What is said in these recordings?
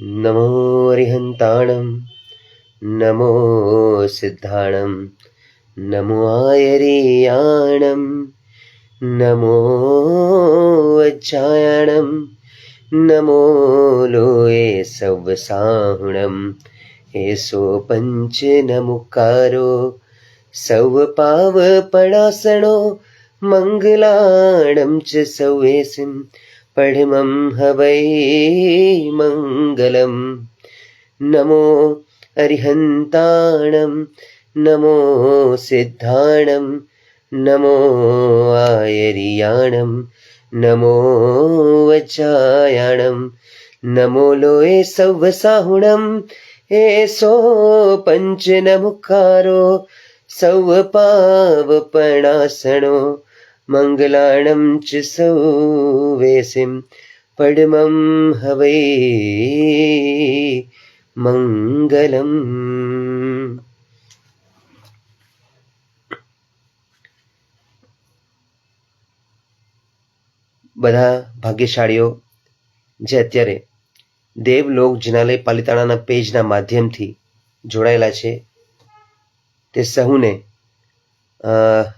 नमो अरिहन्ताणं नमो सिद्धाणं नमो आयर्याणं नमो वज्जायाणं नमो लोये सव्वसाहुणं एसो पञ्चनमुकारो सव्वपावपणासनो मङ्गलाणं च सव्वेसिं पढिमं हवै मङ्गलम् नमो अरिहन्ताणं नमो सिद्धाणं नमो आयर्याणं नमो वज्जायाणं नमो लोये सव्वसाहुणं एसो पञ्चनमुखारो सव्वपावपणासनो मङ्गलाणं च सव्वेसिं पढिमं हवै મંગલમ. બધા ભાગ્યશાળીઓ જે અત્યારે દેવલોક જિનાલય પાલિતાણાના પેજના માધ્યમથી જોડાયેલા છે તે સહુને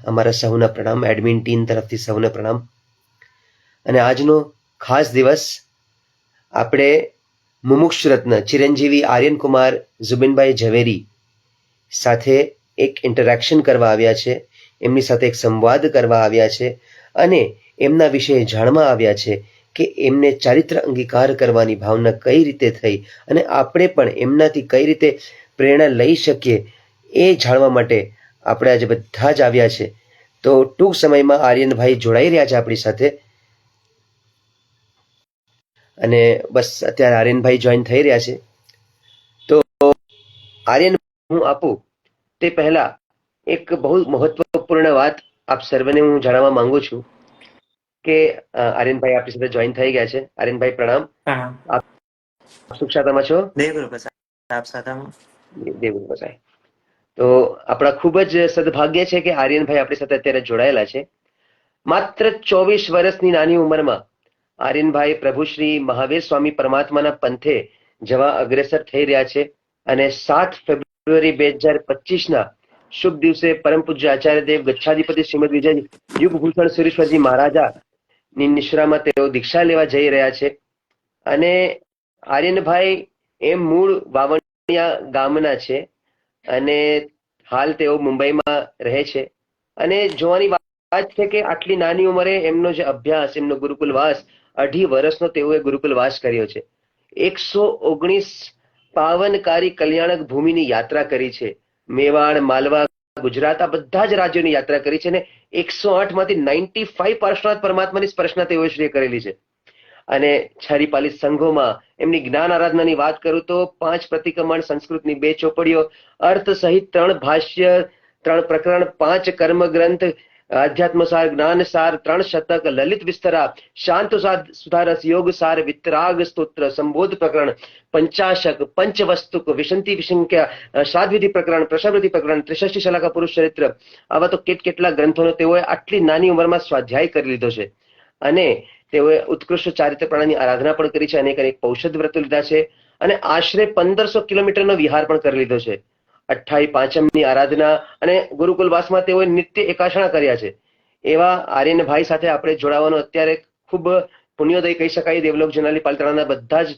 અમારા સહુના પ્રણામ, એડમિન ટીમ તરફથી સહુને પ્રણામ. અને આજનો ખાસ દિવસ આપણે મુમુક્ષ રત્ન ચિરંજીવી આર્યનકુમાર ઝુબિનભાઈ ઝવેરી સાથે એક ઇન્ટરેક્શન કરવા આવ્યા છે, એમની સાથે એક સંવાદ કરવા આવ્યા છે અને એમના વિશે જાણવા આવ્યા છે કે એમને ચારિત્ર અંગીકાર કરવાની ભાવના કઈ રીતે થઈ અને આપણે પણ એમનાથી કઈ રીતે પ્રેરણા લઈ શકીએ એ જાણવા માટે આપણે આજે બધા જ આવ્યા છે. તો ટૂંક સમયમાં આર્યનભાઈ જોડાઈ રહ્યા છે આપણી સાથે અને બસ અત્યારે આર્યનભાઈ જોઈન થઈ રહ્યા છે. તો આર્યન હું આપું તે પહેલા એક બહુ મહત્વપૂર્ણ વાત આપ સર્વને હું જણાવવા માંગુ છું કે આર્યનભાઈ આપણી સાથે જોઈન થઈ ગયા છે. આર્યનભાઈ પ્રણામ. આપ સુખ શાંતિમાં છો? દેવકૃપા સાહેબ. તો આપણા ખૂબ જ સદભાગ્ય છે કે આર્યનભાઈ આપણી સાથે અત્યારે જોડાયેલા છે. માત્ર 24 વર્ષની નાની ઉંમરમાં આર્યનભાઈ પ્રભુ શ્રી મહાવીર સ્વામી પરમાત્માના પંથે જવા અગ્રેસર થઈ રહ્યા છે અને 7 ફેબ્રુઆરી 2025ના શુભ દિવસે પરમ પૂજ્ય આચાર્ય દેવ ગચ્છાધિપતિ શ્રીમદ વિજય યુગભૂષણ સુરેશ્વરજી મહારાજાની નિશ્રામાં તેઓ દીક્ષા લેવા જઈ રહ્યા છે. અને આર્યનભાઈ એમ મૂળ વાવણિયા ગામના છે અને હાલ તેઓ મુંબઈમાં રહે છે. અને જોવાની વાત છે કે આટલી નાની ઉંમરે એમનો જે અભ્યાસ, એમનો ગુરુકુલવાસ, 2.5 વર્ષનો તેઓએ ગુરુકુલવાસ કર્યો છે. 119 પાવનકારી કલ્યાણક ભૂમિની યાત્રા કરી છે. મેવાડ, માલવા, ગુજરાત આ બધા જ રાજ્યોની યાત્રા કરી છે અને 108 માંથી 95 પાર્શ્વનાથ પરમાત્માની સ્પર્શના તેઓએ શ્રી કરેલી છે. અને છારીપાલી સંઘોમાં એમની જ્ઞાન આરાધનાની વાત કરું તો 5 પ્રતિક્રમણ, સંસ્કૃતની 2 ચોપડીઓ, અર્થ સહિત 3 ભાષ્ય, 3 પ્રકરણ, 5 કર્મ ગ્રંથ, આધ્યાત્મસાર, જ્ઞાનસાર, 3 શતક, લલિત વિસ્તરા, શાંત સુધારસ, યોગસાર, વિતરાગ સ્તોત્ર, સંબોધ પ્રકરણ, પંચાશક, પંચવસ્તુક, વિશંતિ વિશંક્ય, શ્રાદ્ધવિધિ પ્રકરણ, પ્રસવૃતિ પ્રકરણ, ત્રિષષ્ટિ શલાકા પુરુષ ચરિત્ર, આવા તો કેટલા ગ્રંથોનો તેઓએ આટલી નાની ઉંમરમાં સ્વાધ્યાય કરી લીધો છે. અને તેઓએ ઉત્કૃષ્ટ ચારિત્ર પ્રાણાની આરાધના પણ કરી છે, અનેક પૌષધ વ્રતો લીધા છે અને આશરે 1500 કિલોમીટરનો વિહાર પણ કરી લીધો છે. 28 પાંચમની આરાધના અને ગુરુકુલવાસમાં તેઓએ નિત્ય એકાસણા કર્યા છે. એવા આર્યનભાઈ સાથે આપણે જોડાવાનો અત્યારે ખૂબ પુણ્યોદય કહી શકાય. દેવલોક જિનાલય પાલિતાણાના બધા જ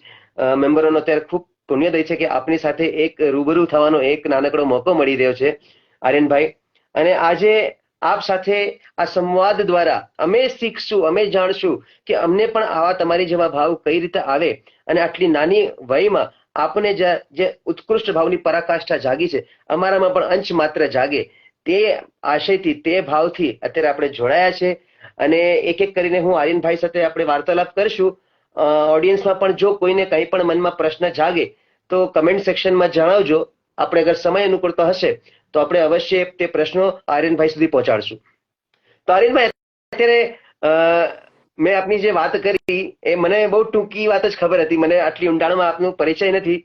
મેમ્બરોનો અત્યારે ખૂબ પુણ્યોદય છે કે આપની સાથે એક રૂબરૂ થવાનો એક નાનકડો મોકો મળી રહ્યો છે આર્યનભાઈ. અને આજે આપ સાથે આ સંવાદ દ્વારા અમે શીખશું, અમે જાણશું કે અમને પણ આવા તમારી જેવા ભાવ કઈ રીતે આવે અને આટલી નાની વયમાં આપને જે ઉત્કૃષ્ટ ભાવની પરાકાષ્ઠા જાગી છે અમારામાં પણ અંશ માત્ર જાગે, તે આશયથી, તે ભાવથી અત્યારે આપણે જોડાયા છે. અને એક એક કરીને હું આર્યનભાઈ સાથે આપણે વાર્તાલાપ કરશું. ઓડિયન્સમાં પણ જો કોઈને કંઈ પણ મનમાં પ્રશ્ન જાગે તો કમેન્ટ સેક્શનમાં જણાવજો. આપણે અગર સમય અનુકૂળતા હશે તો આપણે અવશ્ય તે પ્રશ્નો આર્યનભાઈ સુધી પહોંચાડશું. તો આર્યનભાઈ, અત્યારે મેં આપની જે વાત કરી એ મને બહુ ટૂંકી વાત જ ખબર હતી, મને આટલી ઊંડાણમાં આપનો પરિચય નથી.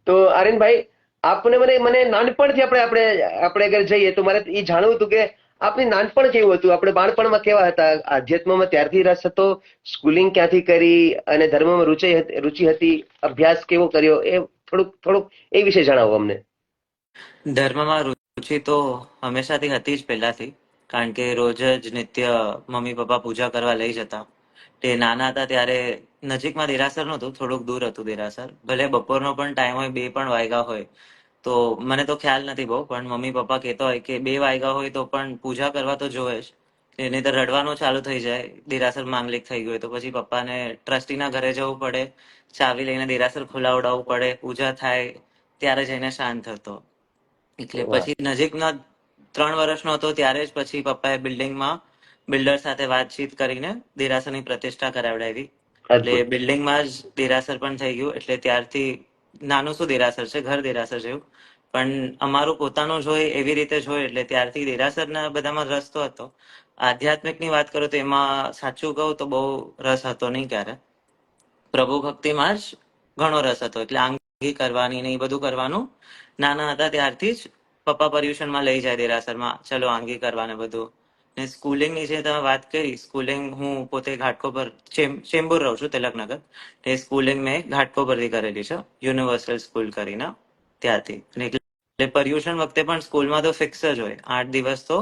તો આર્યનભાઈ, આપને મને નાનપણથી આપણે અગર જઈએ તો મારે એ જાણવું હતું કે આપણી નાનપણ કેવું હતું, આપણે બાળપણમાં કેવા હતા, આધ્યાત્મમાં ત્યારથી રસ હતો, સ્કૂલિંગ ક્યાંથી કરી અને ધર્મમાં રુચિ હતી, અભ્યાસ કેવો કર્યો, એ થોડુંક એ વિશે જણાવો અમને. ધર્મમાં રુચિ તો હંમેશાથી હતી જ પહેલાથી, કારણ કે રોજ જ નિત્ય મમ્મી પપ્પા પૂજા કરવા લઈ જતા. તે નાના હતા ત્યારે નજીકમાં દેરાસર નહોતું, થોડુંક દૂર હતું દેરાસર. ભલે બપોરનો પણ ટાઈમ હોય, 2 પણ વાગ્યા હોય, તો મને તો ખ્યાલ નથી બહુ, પણ મમ્મી પપ્પા કહેતા હોય કે 2 વાગ્યા હોય તો પણ પૂજા કરવા તો જોવે જ. એને તો રડવાનું ચાલુ થઈ જાય, દેરાસર માંગલિક થઈ ગયું હોય તો પછી પપ્પાને ટ્રસ્ટીના ઘરે જવું પડે, ચાવી લઈને દેરાસર ખોલાવડાવવું પડે, પૂજા થાય ત્યારે જઈને શાંત થતો. એટલે વાહ. પછી નજીકના 3 વર્ષનો હતો ત્યારે જ પછી પપ્પાએ બિલ્ડર સાથે વાતચીત કરીને દેરાસરની પ્રતિષ્ઠા કરાવડાવી. એટલે અદભુત. બિલ્ડિંગમાં જ દેરાસર પણ થઈ ગયું. એટલે ત્યારથી નાનું શું દેરાસર છે, ઘર દેરાસર જેવું, પણ અમારું પોતાનું જ હોય એવી રીતે જ હોય. એટલે ત્યારથી દેરાસરના બધામાં રસ તો હતો. આધ્યાત્મિકની વાત કરું તો એમાં સાચું કહું તો બહુ રસ હતો નહીં ક્યારે. પ્રભુ ભક્તિમાં જ ઘણો રસ હતો. એટલે આંગી કરવાની ને એ બધું કરવાનું નાના હતા ત્યારથી જ પપ્પા પર્યુષણમાં લઈ જાય દેરાસરમાં, ચલો આંગી કરવાને બધું. ને સ્કૂલિંગની જે તમે વાત કરી, સ્કૂલિંગ હું પોતે ઘાટકોપર ચેમ્બુર રહું છું, તિલકનગર. એ સ્કૂલિંગ મેં ઘાટકોપરથી કરેલી છે, યુનિવર્સલ સ્કૂલ કરીને ત્યારથી. એટલે પર્યુષણ વખતે પણ સ્કૂલમાં તો ફિક્સ જ હોય, 8 દિવસ તો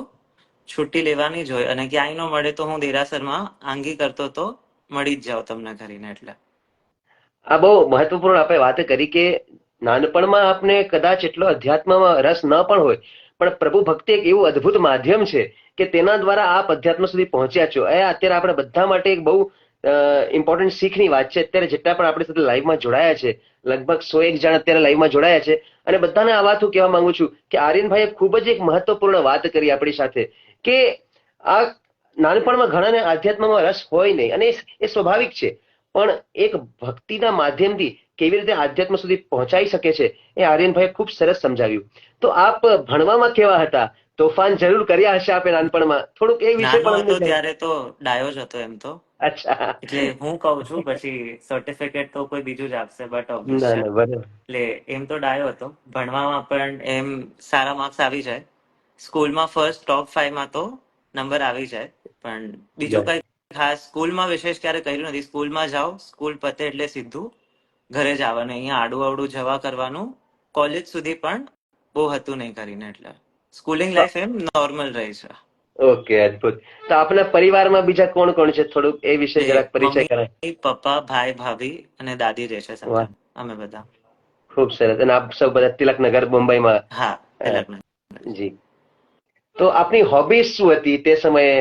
છુટ્ટી લેવાની જ હોય. અને ક્યાંય ન મળે તો હું દેરાસરમાં આંગી કરતો તો મળી જ જાવ તમને કરીને. એટલે આ બહુ મહત્વપૂર્ણ આપણે વાત કરી કે નાનપણમાં આપણે કદાચ એટલો અધ્યાત્મમાં રસ ન પણ હોય, પણ પ્રભુ ભક્તિ એક એવું અદ્ભુત માધ્યમ છે કે તેના દ્વારા આપ અધ્યાત્મ સુધી પહોંચ્યા છો. એ અત્યારે આપણે બધા માટે એક બહુ ઇમ્પોર્ટન્ટ શીખની વાત છે. અત્યારે જેટલા પણ આપણી સાથે લાઈવમાં જોડાયા છે, લગભગ 101 જણ અત્યારે લાઈવમાં જોડાયા છે, અને બધાને આ વાત હું કહેવા માંગુ છું કે આર્યનભાઈએ ખૂબ જ એક મહત્વપૂર્ણ વાત કરી આપણી સાથે કે આ નાનપણમાં ઘણાને આધ્યાત્મમાં રસ હોય નહીં, અને એ સ્વાભાવિક છે, પણ એક ભક્તિના માધ્યમથી કેવી રીતે આધ્યાત્મ સુધી પહોંચાઈ શકે છે, એ આર્યનભાઈએ ખૂબ સરસ સમજાવ્યું. તો આપ ભણવામાં કેવા હતા? તોફાન જરૂર કર્યા હશે આપે નાનપણમાં, થોડુંક એ વિશે નાનો પણ હતો અમને જણાવો. ત્યારે તો ડાયો જ હતો એમ તો. અચ્છા. એટલે હું કહું છું, પછી સર્ટિફિકેટ તો કોઈ બીજું જ આપશે, બટ ઓબ્વિયસ ના છે. ના, બરાબર. એટલે એમ તો ડાયો હતો. ભણવામાં પણ એમ સારા માર્ક્સ આવી જાય. સ્કૂલમાં ફર્સ્ટ ટોપ 5 માં તો નંબર આવી જાય. પણ બીજું કઈ ખાસ સ્કૂલમાં વિશેષ ક્યારે કર્યું નથી. સ્કૂલમાં જાઓ, સ્કૂલ પતે એટલે સીધું ઘરે જ આવવાનું, અહીંયા આડું અવડું જવા કરવાનું. કોલેજ સુધી પણ બહુ હતું નહીં કરીને. એટલે સ્કૂલિંગ લાઈફ એમ નોર્મલ રહી છે. ઓકે, અદ્ભુત. તો આપના પરિવારમાં બીજા કોણ કોણ છે, થોડુંક એ વિશે એટલે જરાક પરિચય કરાય. મમ્મી પપ્પા ભાઈ ભાભી અને દાદી રહે છે સાથે, વાહ, અમે બધા. ખૂબ સરસ. અને આપ સૌ બધા તિલકનગર મુંબઈમાં. હા, અ, તિલકનગર. જી. તો આપની હોબીઝ શું હતી તે સમયે?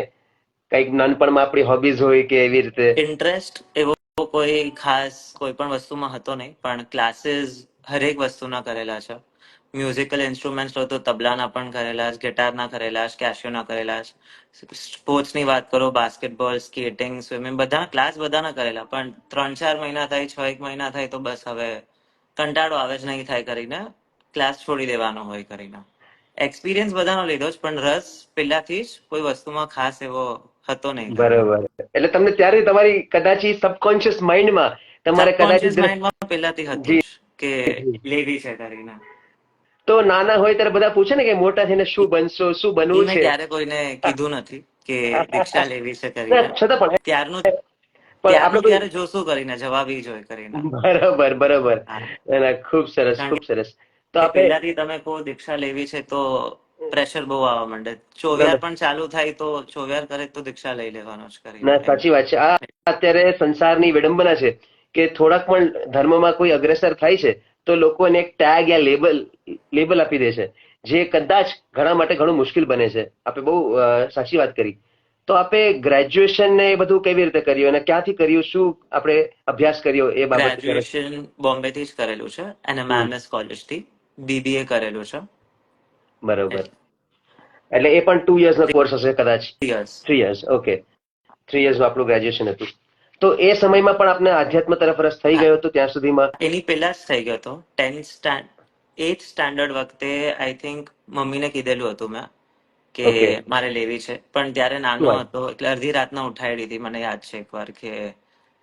કઈક નાનપણમાં આપણી હોબીઝ હોય કે એવી રીતે? ઇન્ટરેસ્ટ એવો કોઈ ખાસ કોઈ પણ વસ્તુમાં હતો નહીં, પણ ક્લાસીસ હરેક વસ્તુના કરેલા છે. મ્યુઝિકલ ઇન્સ્ટ્રુમેન્ટ્સ તો તબલાના પણ કરેલા, ગિટારના કરેલા, કેશિયોના કરેલા. સ્પોર્ટ્સની વાત કરો, બાસ્કેટબોલ, સ્કેટિંગ, સ્વિમિંગ, બધા ક્લાસ બધાના કરેલા. પણ 3-4 મહિના થાય, 6 મહિના થાય તો બસ હવે કંટાળો આવે જ નહીં થાય કરીને ક્લાસ છોડી દેવાનો હોય કરીને. એક્સપિરિયન્સ બધાનો લીધો જ, પણ રસ પહેલાથી જ કોઈ વસ્તુમાં ખાસ એવો હતો નહીં કરીને. બરોબર. એટલે તમને ત્યારે તમારી કદાચ સબકોન્શિયસ માઇન્ડમાં તમારે કદાચ સબકોન્શિયસ માઇન્ડમાં પહેલાથી હતું જી જ કે જી. લેવી છે કરીને. તો નાના હોય ત્યારે બધા પૂછે ને કે મોટા થઈને શું બનશો, શું એ બનવું મેં છે? ક્યારે કોઈને કીધું નથી કે દીક્ષા લેવી છે ના, કરીને. છતાં પણ ત્યારનું આપણે ત્યારનું કોઈ. ત્યારે જોશું કરીને જવાબ ઈ જ હોય કરીને. બરોબર બરોબર. હા, ના, ખૂબ સરસ, કારણ ખૂબ સરસ. તો કે આપણે. પહેલાથી તમે કહો દીક્ષા લેવી છે તો પ્રેશર બહુ આવવા માંડે. ના ચોવ્યાર ના પણ ચાલુ થાય તો ચોવ્યાર કરે તો દીક્ષા લઈ લેવાનો જ કરીને ના, એમ. સાચી વાત છે. આ અત્યારે સંસારની વિડંબના છે કે થોડાક પણ ધર્મમાં કોઈ અગ્રેસર થાય છે તો લોકોને એક ટેગ યા લેબલ આપી દે છે, જે કદાચ ઘણા માટે ઘણું મુશ્કેલ બને છે. આપણે બહુ સાચી વાત કરી. તો આપણે ગ્રેજ્યુએશન ને એ બધું કેવી રીતે કર્યું અને ક્યાંથી કર્યું, શું આપણે અભ્યાસ કર્યો એ બાબતે જરા. ગ્રેજ્યુએશન બોમ્બેથી જ કરેલું છે અને હમ. મેમએસ કોલેજથી બીબીએ કરેલું છે. બરોબર. એટલે એ પણ 2 years નો કોર્સ હશે કદાચ. યસ. 3 years, okay. 3 years આપણું ગ્રેજ્યુએશન હતું. તો એ સમયમાં પણ આપણે આધ્યાત્મ તરફ રસ થઈ હા, ગયો હતો ત્યાં સુધીમાં? એની પહેલા જ થઈ ગયો હતો. 8th સ્ટાન્ડર્ડ વખતે આઈ થિંક મમ્મીને કીધેલું હતું મેં કે ઓકે. મારે લેવી છે. પણ ત્યારે શું નાનો વાત. હતો એટલે અડધી રાતના ઉઠાડી દીધી, મને યાદ છે એકવાર કે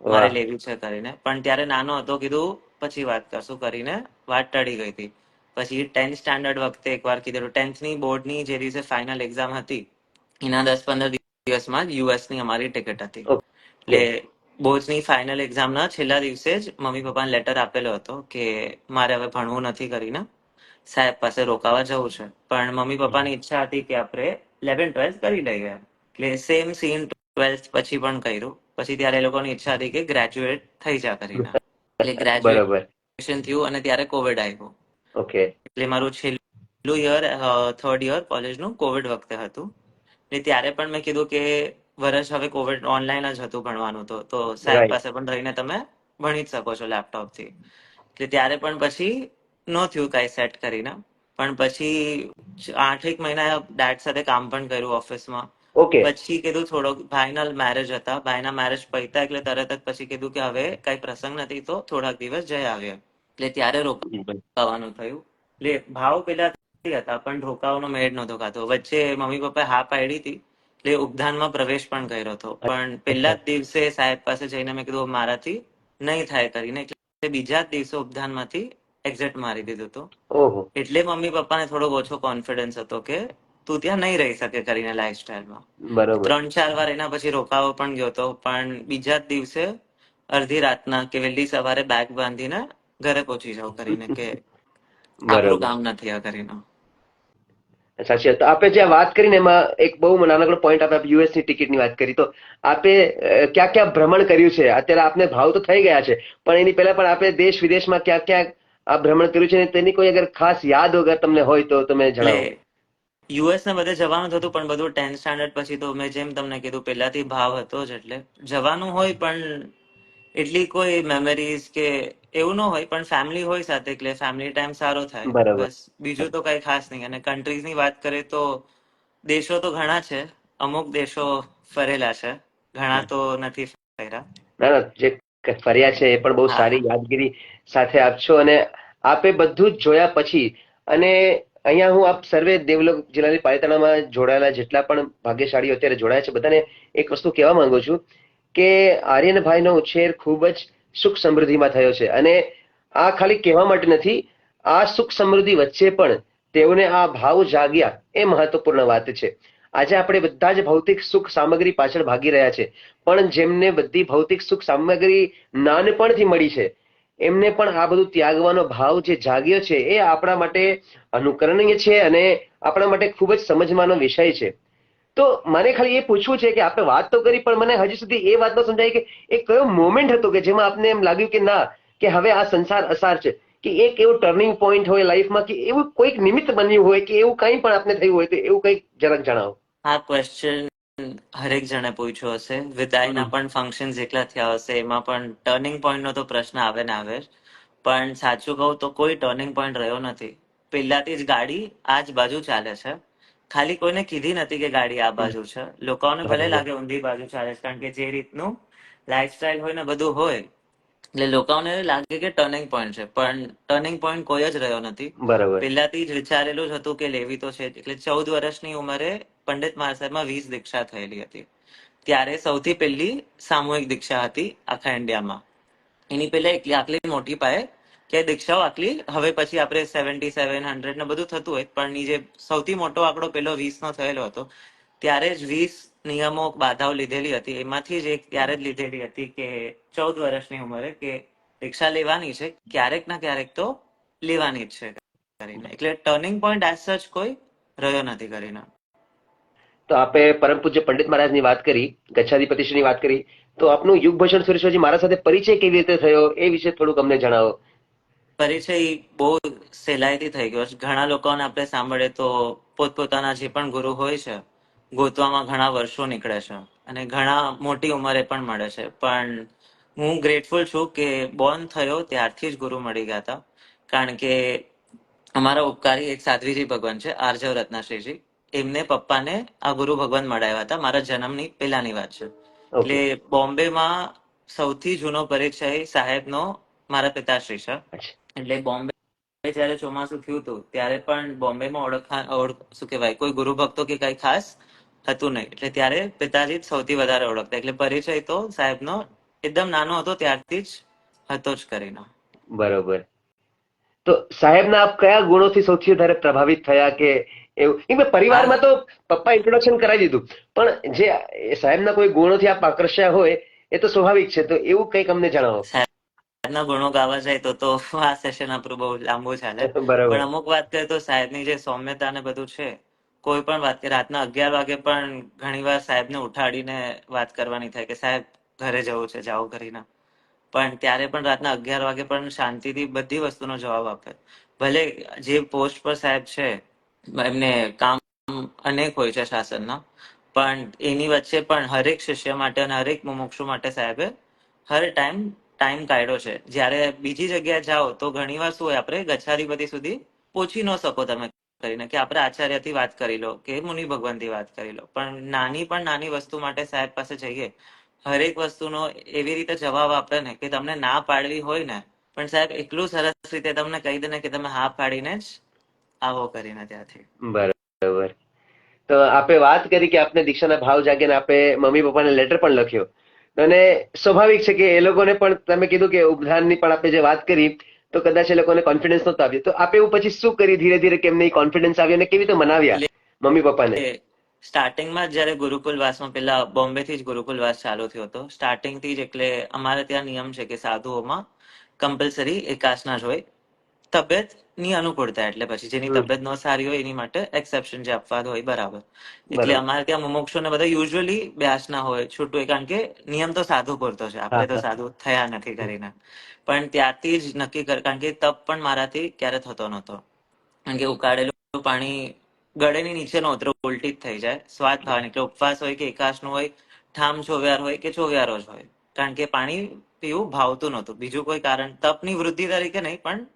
મારે વાહ. લેવી છે કરીને. પણ ત્યારે નાનો હતો, કીધું પછી વાત કરશું કરીને વાત ટળી ગઈ હતી. પછી 10th સ્ટાન્ડર્ડ વખતે એકવાર કીધેલું. 10th ની બોર્ડની જે દિવસે ફાઇનલ એક્ઝામ હતી એના 10-15 દિવસમાં જ US ની અમારી ટિકિટ હતી. ઓકે. એટલે બોર્ડની ફાઇનલ એક્ઝામના છેલ્લા દિવસે જ મમ્મી પપ્પાને લેટર આપેલો હતો કે મારે હવે ભણવું નથી કરીને સાહેબ પાસે રોકાવા જવું છે. પણ મમ્મી પપ્પાની ઈચ્છા હતી કે આપણે 11-12 કરી લઈએ. એટલે સેમ સીન 12 પછી પણ કર્યું. પછી ત્યારે એ લોકોની ઈચ્છા હતી કે ગ્રેજ્યુએટ થઈ જા કરીને. એટલે બરોબર. ગ્રેજ્યુએશન થયું અને ત્યારે કોવિડ આવ્યું. ઓકે. એટલે મારું છેલ્લું યર, 3rd યર કોલેજનું કોવિડ વખતે હતું. ને ત્યારે પણ મેં કીધું કે વર્ષ હવે કોવિડ ઓનલાઈન જ હતું ભણવાનું, તો સાહેબ રાઈટ. પાસે પણ રહીને તમે ભણી જ શકો છો લેપટોપથી. એટલે ત્યારે પણ પછી ન થયું કાંઈ સેટ કરીને. પણ પછી 8 મહિના ડેડ સાથે કામ પણ કર્યું ઓફિસમાં. ઓકે. પછી કીધું થોડોક ભાઈના મેરેજ હતા, ભાઈના મેરેજ પત્યા એટલે તરત જ પછી કીધું કે હવે કઈ પ્રસંગ નથી તો થોડાક દિવસ જઈ આવીએ. એટલે ત્યારે રોકાવાનું થયું. એટલે ભાવ પેલા હતા પણ રોકાવાનો મેળ નહોતો ખાતો. વચ્ચે મમ્મી પપ્પાએ હા પાડી હતી એટલે ઉપધાનમાં પ્રવેશ પણ કર્યો હતો. પણ પહેલા જ દિવસે સાહેબ પાસે જઈને મેં કીધું મારાથી નહીં થાય કરીને, એટલે બીજા જ દિવસે ઉપધાનમાંથી એક્ઝિટ મારી દીધું હતું. ઓહો. એટલે મમ્મી પપ્પાને થોડોક ઓછો કોન્ફિડન્સ હતો કે તું ત્યાં નહીં રહી શકે કરીને લાઈફસ્ટાઈલમાં. બરોબર. 3-4 વાર એના પછી રોકાવો પણ ગયો હતો. પણ બીજા જ દિવસે અડધી રાતના કે વહેલી સવારે બેગ બાંધીને ઘરે પહોંચી જાવ કરીને કે આપણું બરોબર. કામ નથી આ કરીને. સાચી વાત. તો આપે જે વાત કરીને એમાં એક બહુ નાનકડો પોઈન્ટ આપણે US ની ટિકિટની વાત કરી. તો આપે ક્યાં ક્યાં ભ્રમણ કર્યું છે? અત્યારે આપને ભાવ તો થઈ ગયા છે, પણ એની પહેલા પણ આપણે દેશ વિદેશમાં ક્યાં ક્યાં આ ભ્રમણ કર્યું છે, તેની કોઈ અગર ખાસ યાદ વગર તમને હોય તો તમે જણાવો. એટલે US ને બધે જવાનું થતું, પણ બધું 10th સ્ટાન્ડર્ડ પછી તો મેં જેમ તમને કીધું પહેલાથી ભાવ હતો જ. એટલે જવાનું હોય પણ એટલી કોઈ મેમરીઝ કે એવું ન હોય, પણ ફેમિલી હોય સાથે એટલે ફેમિલી ટાઈમ સારો થાય. બરાબર. બસ બીજું તો કઈ ખાસ નહીં. અને કન્ટ્રીઝની વાત કરીએ તો દેશો તો ઘણા છે, અમુક દેશો ફરેલા છે, ઘણા તો નથી ફર્યા. ના ના, જે ફર્યા છે એ પણ બહુ સારી યાદગીરી સાથે આપશો. અને આપે બધું જ જોયા પછી અને અહીંયા હું આપ સર્વે દેવલોક જિલ્લાની પાલિતાણામાં જોડાયેલા જેટલા પણ ભાગ્યશાળીઓ અત્યારે જોડાયા છે બધાને એક વસ્તુ કહેવા માંગુ છું કે આર્યનભાઈનો ઉછેર ખૂબ જ સુખ સમૃદ્ધિમાં થયો છે. અને આ ખાલી કહેવા માટે નથી, આ સુખ સમૃદ્ધિ વચ્ચે પણ તેઓને આ ભાવ જાગ્યા એ મહત્વપૂર્ણ વાત છે. આજે આપણે બધા જ ભૌતિક સુખ સામગ્રી પાછળ ભાગી રહ્યા છે, પણ જેમને બધી ભૌતિક સુખ સામગ્રી નાનપણથી મળી છે એમને પણ આ બધું ત્યાગવાનો ભાવ જે જાગ્યો છે એ આપણા માટે અનુકરણીય છે અને આપણા માટે ખૂબ જ સમજવાનો વિષય છે. તો મને ખાલી એ પૂછવું છે કે આપણે વાત તો કરી, પણ મને હજી સુધી એ વાત ન સમજાય કે એ કયો મોમેન્ટ હતો કે જેમાં આપને એમ લાગ્યું કે ના, કે હવે આ સંસાર અસાર છે, કે એક એવું ટર્નિંગ પોઈન્ટ હોય લાઈફમાં, કે એવું કોઈક નિમિત્ત બન્યું હોય, કે એવું કંઈ પણ આપને થયું હોય તો એવું કંઈક જરાક જણાવો. આ ક્વેશ્ચન હરેક જણે પૂછ્યો હશે. વિદાયના પણ ફંક્શન જેટલા થયા હશે એમાં પણ ટર્નિંગ પોઈન્ટનો તો પ્રશ્ન આવે ને આવે જ. પણ સાચું કહું તો કોઈ ટર્નિંગ પોઈન્ટ રહ્યો નથી. પહેલાથી જ ગાડી આ જ બાજુ ચાલે છે. ખાલી કોઈને કીધી નથી કે ગાડી આ બાજુ છે. લોકોને ભલે લાગે ઊંધી બાજુ ચાલે છે, કારણ કે જે રીતનું લાઈફસ્ટાઈલ હોય ને બધું હોય એટલે લોકોને લાગે કે ટર્નિંગ પોઈન્ટ છે, પણ ટર્નિંગ પોઈન્ટ કોઈ જ રહ્યો નથી. બરાબર. પહેલાથી જ વિચારેલું જ હતું કે લેવી તો છે. એટલે 14 વર્ષની ઉંમરે પંડિત મહાશયમાં 20 દીક્ષા થયેલી હતી. ત્યારે સૌથી પહેલી સામૂહિક દીક્ષા હતી આખા ઇન્ડિયામાં. એની પહેલા આટલી મોટી પાયે કે દીક્ષાઓ આટલી હવે પછી આપણે 7700 ને બધું થતું હોય, પણ જે સૌથી મોટો આંકડો પેલો 20 નો થયેલો હતો. ત્યારે જ 20 નિયમો બાધાઓ લીધેલી હતી. એમાંથી જ એક ત્યારે જ લીધેલી હતી કે 14 વર્ષની ઉંમરે કે દીક્ષા લેવાની છે, ક્યારેક ના ક્યારેક તો લેવાની જ છે કરીને. એટલે ટર્નિંગ પોઈન્ટ એઝ સચ કોઈ રહ્યો નથી કરીને. તો આપે પરમ પૂજ્ય પંડિત મહારાજની વાત કરી, ગચ્છાધિપતિશ્રીની વાત કરી, તો આપનું યુગભૂષણ સુરેશ્વરજી મારા સાથે પરિચય કેવી રીતે થયો એ વિશે થોડુંક અમને જણાવો. પરિચય બહુ સહેલાઈથી થઈ ગયો છે. ઘણા લોકોને આપણે સાંભળે તો પોતપોતાના જે પણ ગુરુ હોય છે ગોતવામાં ઘણા વર્ષો નીકળે છે અને ઘણા મોટી ઉંમરે પણ મળે છે. પણ હું ગ્રેટફુલ છું કે બોર્ન થયો ત્યારથી જ ગુરુ મળી ગયા હતા. કારણ કે અમારા ઉપકારી એક સાધ્વીજી ભગવાન છે, આર્જવ રત્નાશ્રીજી, એમને પપ્પાને આ ગુરુ ભગવાન મળાવ્યા હતા. મારા જન્મની પહેલાની વાત છે. એટલે બોમ્બેમાં સૌથી જૂનો પરિચય સાહેબનો મારા પિતાશ્રી છે. એટલે બોમ્બે જયારે ચોમાસું થયું હતું ત્યારે પણ બોમ્બેમાં શું કહેવાય, કોઈ ગુરુ ભક્તો કે કઈ ખાસ હતું નહીં. એટલે ત્યારે પિતાજી જ સૌથી વધારે ઓળખતા. એટલે પરિચય તો સાહેબનો એકદમ નાનો હતો ત્યારથી જ હતો જ કરીને. બરોબર. તો સાહેબના આપ કયા ગુણોથી સૌથી વધારે પ્રભાવિત થયા, કે એવું કેમ કે પરિવારમાં તો પપ્પા ઇન્ટ્રોડક્શન કરાવી દીધું, પણ જે સાહેબના કોઈ ગુણોથી આપ આકર્ષ્યા હોય એ તો સ્વાભાવિક છે. તો એવું કંઈક અમને જણાવો. સાહેબના ગુણો ગાવા જાય તો આ સેશન આપણું બહુ લાંબુ ચાલે. બરાબર. પણ અમુક વાત કરીએ તો સાહેબની જે સૌમ્યતા ને બધું છે, કોઈ પણ વાત કે રાતના 11 વાગે પણ ઘણીવાર સાહેબને ઉઠાડીને વાત કરવાની થાય કે સાહેબ ઘરે જવું છે, જાઓ કરીને. પણ ત્યારે પણ રાતના 11 વાગે પણ શાંતિથી બધી વસ્તુનો જવાબ આપે. ભલે જે પોસ્ટ પર સાહેબ છે, એમને કામ અનેક હોય છે શાસનના, પણ એની વચ્ચે પણ હરેક શિષ્ય માટે અને હરેક મુમુક્ષુ માટે સાહેબે હર ટાઈમ કાઢ્યો છે. જ્યારે બીજી જગ્યાએ જાઓ તો ઘણીવાર શું હોય, આપણે ગચ્છાધિપતિ સુધી પહોંચી ન શકો તમે કરીને કે આપણે આચાર્યથી વાત કરી લો કે મુનિ ભગવાનથી વાત કરી લો, પણ નાની વસ્તુ માટે સાહેબ પાસે જઈએ, હરેક વસ્તુનો એવી રીતે જવાબ આપે ને કે તમને ના પાડવી હોય ને પણ સાહેબ એટલું સરસ રીતે તમને કહી દે ને કે તમે હા પાડીને જ આવો કરીને ત્યાંથી. બરાબર. તો આપે વાત કરી કે આપને દીક્ષાના ભાવ જાગ્યા, આપે મમ્મી પપ્પાને લેટર પણ લખ્યો, અને સ્વાભાવિક છે કે એ લોકોને પણ તમે કીધું કે ઉપધાનની પણ આપણે જે વાત કરી તો કદાચ એ લોકોને કોન્ફિડન્સ નહોતો આવ્યો. તો આપે એવું પછી શું કરી, ધીરે ધીરે કેમને કોન્ફિડન્સ આવ્યો અને કેવી રીતે મનાવ્યા મમ્મી પપ્પાને? સ્ટાર્ટિંગમાં જયારે ગુરુકુલવાસમાં પેલા બોમ્બેથી જ ગુરુકુલવાસ ચાલુ થયો હતો, સ્ટાર્ટિંગથી જ. એટલે અમારે ત્યાં નિયમ છે કે સાધુઓમાં કમ્પલસરી એકાસના જ હોય, તબિયતની અનુકૂળતા. એટલે પછી જેની તબિયત ન સારી હોય એની માટે એક્સેપ્શન જે અપવાદ હોય, બરાબર. એટલે અમારે ત્યાં મુમુક્ષુને બધા યુઝ્યુઅલી બ્યાસના હોય, છૂટું, કારણ કે નિયમ તો સાધુ પૂરતો છે, આપણે તો સાધુ થયા નથી કરીને. પણ ત્યારથી જ નક્કી કર, કારણ કે તપ પણ મારાથી ક્યારે થતો નહોતો, કારણ કે ઉકાળેલું પાણી ગળેની નીચે નો ઉતરે, ઉલટી જ થઈ જાય સ્વાદ થવાની. એટલે ઉપવાસ હોય કે એકાસનું હોય, ઠામ ચોવ્યાર હોય કે ચોવ્યારો જ હોય, કારણ કે પાણી પીવું ભાવતું નહોતું. બીજું કોઈ કારણ, તપની વૃદ્ધિ તરીકે નહીં, પણ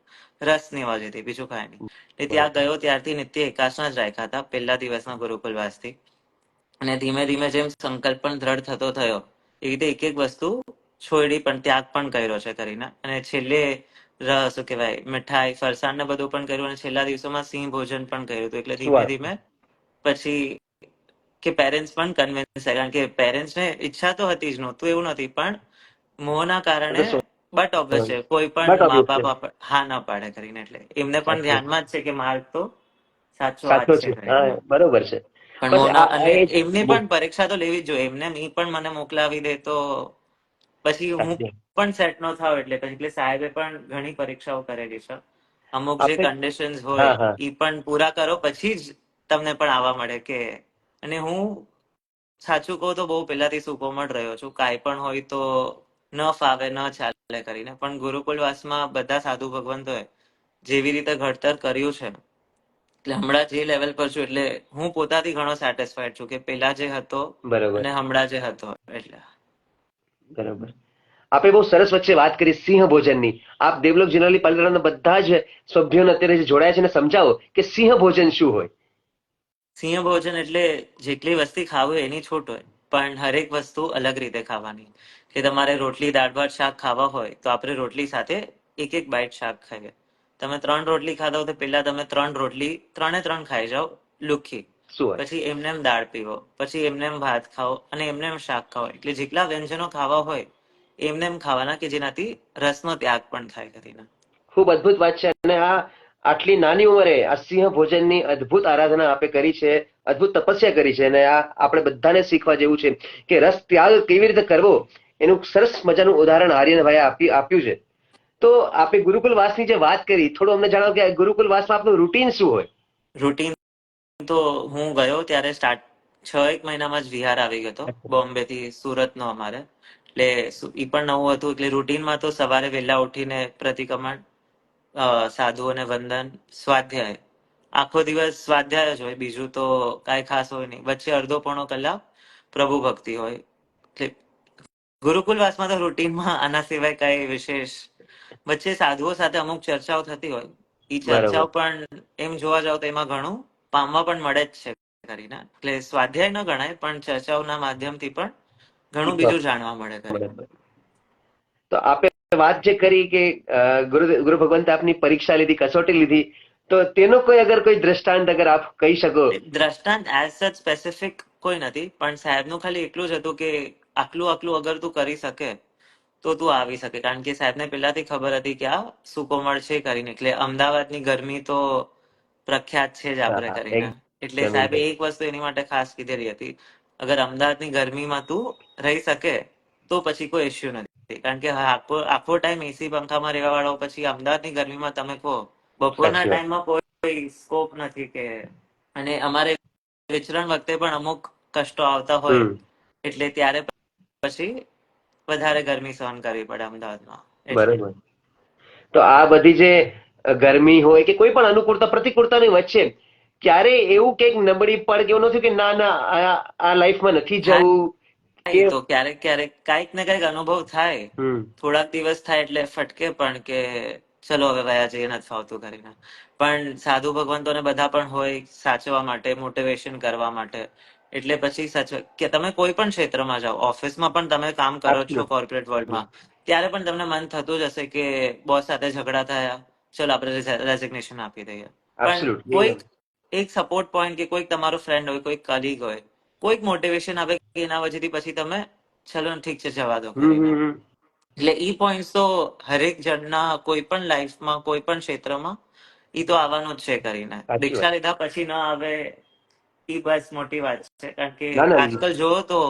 રસ નિવા હતી, બીજું કાંઈ નહીં. એટલે ત્યાં ગયો ત્યારથી નિત્ય એકાસના જ રાખ્યા હતા પહેલા દિવસના ગુરુકુલવાસથી. અને ધીમે ધીમે જેમ સંકલ્પ પણ દ્રઢ થતો થયો, એ રીતે એક એક વસ્તુ છોડી, પણ ત્યાગ પણ કર્યો છે કરીને. અને છેલ્લે શું કહેવાય, મીઠાઈ ફરસાણ ને બધું પણ કર્યું, અને છેલ્લા દિવસોમાં સિંહ ભોજન પણ કર્યું હતું. એટલે ધીમે ધીમે પછી કે પેરેન્ટ્સ પણ કન્વિન્સ થાય, કારણ કે પેરેન્ટ્સને ઈચ્છા તો હતી જ, નહોતું એવું નથી, પણ મોહના કારણે. બટ ઓબ્વિયસ છે, કોઈ પણ મા બાપ હા ના પાડે કરીને. એટલે એમને પણ ધ્યાનમાં જ છે કે માર્ગ તો સાચો આ જ છે કરીને. બરોબર છે. પણ મોના અને એમની પણ પરીક્ષા તો લેવી જ જોઈએ. એમને ઈ પણ મને મોકલાવી દે તો પછી હું પણ સેટ નો થાવ. એટલે સાહેબે પણ ઘણી પરીક્ષાઓ કરેલી છે. અમુક જે કન્ડિશન્સ હોય ઈ પણ પૂરા કરો પછી જ તમને પણ આવવા મળે કે. અને હું સાચું કહું તો બહુ પહેલાથી સુકોમળ રહ્યો છું. કાંઈ પણ હોય તો ન ફાવે, ન ચાલે કરીને. પણ ગુરુકુલવાસમાં બધા સાધુ ભગવંતોએ જેવી રીતે ઘડતર કર્યું છે, એટલે હમણાં જે લેવલ પર છું, એટલે હું પોતાથી ઘણો સેટિસ્ફાઈડ છું કે પેલા જે હતો અને હમણાં જે હતો. એટલે બરાબર. આપણે બહુ સરસ વચ્ચે વાત કરી સિંહ ભોજનની. આપ દેવલોક જનરલી પાલિતાણાના બધા જ સભ્યોને અત્યારે જે જોડાયા છે ને સમજાવો કે સિંહ ભોજન શું હોય. સિંહ ભોજન એટલે જેટલી વસ્તી ખાવી હોય એની છૂટ હોય, પણ હરેક વસ્તુ અલગ રીતે ખાવાની. કે તમારે રોટલી દાળ ભાત શાક ખાવા હોય તો આપણે રોટલી સાથે એક એક બાઈટ શાક ખાઈએ. તમે 3 રોટલી ખાધા હોય તો પેલા તમે 3 રોટલી 3 ખાઈ જાઓ લુખી. પછી એમને એમ દાળ પીવો, પછી એમને એમ ભાત ખાઓ, અને એમને એમ શાક ખાઓ. એટલે જેટલા વ્યંજનો ખાવા હોય એમને એમ ખાવાના, કે જેનાથી રસનો ત્યાગ પણ થાય કરીને. ખૂબ અદભુત વાત છે. અને આટલી નાની ઉંમરે આ સિંહ ભોજનની અદભુત આરાધના આપે કરી છે, અદભુત તપસ્યા કરી છે. અને આ આપણે બધાને શીખવા જેવું છે કે રસ ત્યાગ કેવી રીતે કરવો એનું સરસ મજાનું ઉદાહરણ આર્યનભાઈએ આપ્યું છે. તો આપણે ગુરુકુલવાસની જે વાત કરી, થોડું અમને જણાવો કે ગુરુકુલવાસમાં આપનું રૂટીન શું હોય? રૂટીન તો હું ગયો ત્યારે 6-1 મહિનામાં જ વિહાર આવી ગયો હતો, બોમ્બે થી સુરતનો અમારે. એટલે ઈ પણ નવું હતું. એટલે રૂટીનમાં તો સવારે વહેલા ઉઠીને પ્રતિક્રમણ, સાધુઓને વંદન, સ્વાધ્યાય. આખો દિવસ સ્વાધ્યાય જ હોય, બીજું તો કાંઈ ખાસ હોય નહીં. વચ્ચે અડધો પોણો કલાક પ્રભુ ભક્તિ હોય. એટલે ગુરુકુલવાસમાં તો રૂટીનમાં આના સિવાય કઈ વિશેષ. વચ્ચે સાધુઓ સાથે અમુક ચર્ચાઓ થતી હોય, એ ચર્ચાઓ પણ એમ જોવા જાવ તો એમાં ઘણું પામવા પણ મળે જ છે કરીને. એટલે સ્વાધ્યાય ન ગણાય, પણ ચર્ચાઓના માધ્યમથી પણ ઘણું બીજું જાણવા મળે કરીને. તો આપે વાત જે કરી કે ગુરુ ભગવંત આપની પરીક્ષા લીધી, કસોટી લીધી, તો તેનો કોઈ દ્રષ્ટાંત અગર આપ કહી શકો. દ્રષ્ટાંત એઝ સચ સ્પેસિફિક કોઈ નથી, પણ સાહેબનું ખાલી એટલું જ હતું કે આટલું અગર તું કરી શકે તો તું આવી શકે. કારણ કે સાહેબને પહેલાથી ખબર હતી કે આ સુકોમળ છે કરીને. એટલે અમદાવાદની ગરમી તો પ્રખ્યાત છે જ આપણે કરીને. એટલે સાહેબે એક વસ્તુ એની માટે ખાસ કીધેલી હતી, અગર અમદાવાદની ગરમીમાં તું રહી શકે તો પછી કોઈ ઇસ્યુ નથી, કારણ કે આખો ટાઈમ એસી પંખામાં રહેવા વાળો પછી અમદાવાદની ગરમીમાં તમે કહો બપોરના ટાઈમમાં કોઈ સ્કોપ નથી કે, અને અમારે વિચરણ વખતે પણ અમુક કષ્ટો આવતા હોય એટલે ત્યારે પછી વધારે ગરમી સહન કરવી પડે અમદાવાદમાં. બરોબર. તો આ બધી જે ગરમી હોય કે કોઈ પણ અનુકૂળતા પ્રતિકૂળતાની વચ્ચે ક્યારે એવું કઈક નબળી પડ કે એવું નથી કે ના ના આ લાઈફમાં નથી જવું કે તો ક્યારેક ક્યારેક કાંઈક ને કાંઈક અનુભવ થાય, થોડાક દિવસ થાય એટલે ફટકે પણ કે ચલો હવે વયા જઈએ નથી ફાવતું કરીને, પણ સાધુ ભગવંતોને બધા પણ હોય સાચવવા માટે, મોટિવેશન કરવા માટે, એટલે પછી કે તમે કોઈ પણ ક્ષેત્રમાં જાઓ, ઓફિસમાં પણ તમે કામ કરો છો કોર્પોરેટ વર્લ્ડમાં, ત્યારે પણ તમને મન થતું જ હશે કે બોસ સાથે ઝઘડા થયા, ચલો આપણે રેઝિગ્નેશન આપી દઈએ, પણ કોઈક એક સપોર્ટ પોઈન્ટ કે કોઈક તમારો ફ્રેન્ડ હોય, કોઈક કલીગ હોય, કોઈક મોટિવેશન આપે કે એના વજહથી પછી તમે ચલો ઠીક છે જવા દો કરીને. એટલે ઈ પોઈન્ટ તો હરેક જણના કોઈ પણ લાઈફમાં કોઈ પણ ક્ષેત્રમાં ઈ તો આવવાનું જ છે કરીને. દીક્ષા લીધા પછી ન આવે ઈ બસ મોટી વાત છે, કારણ કે આજકાલ જોવો તો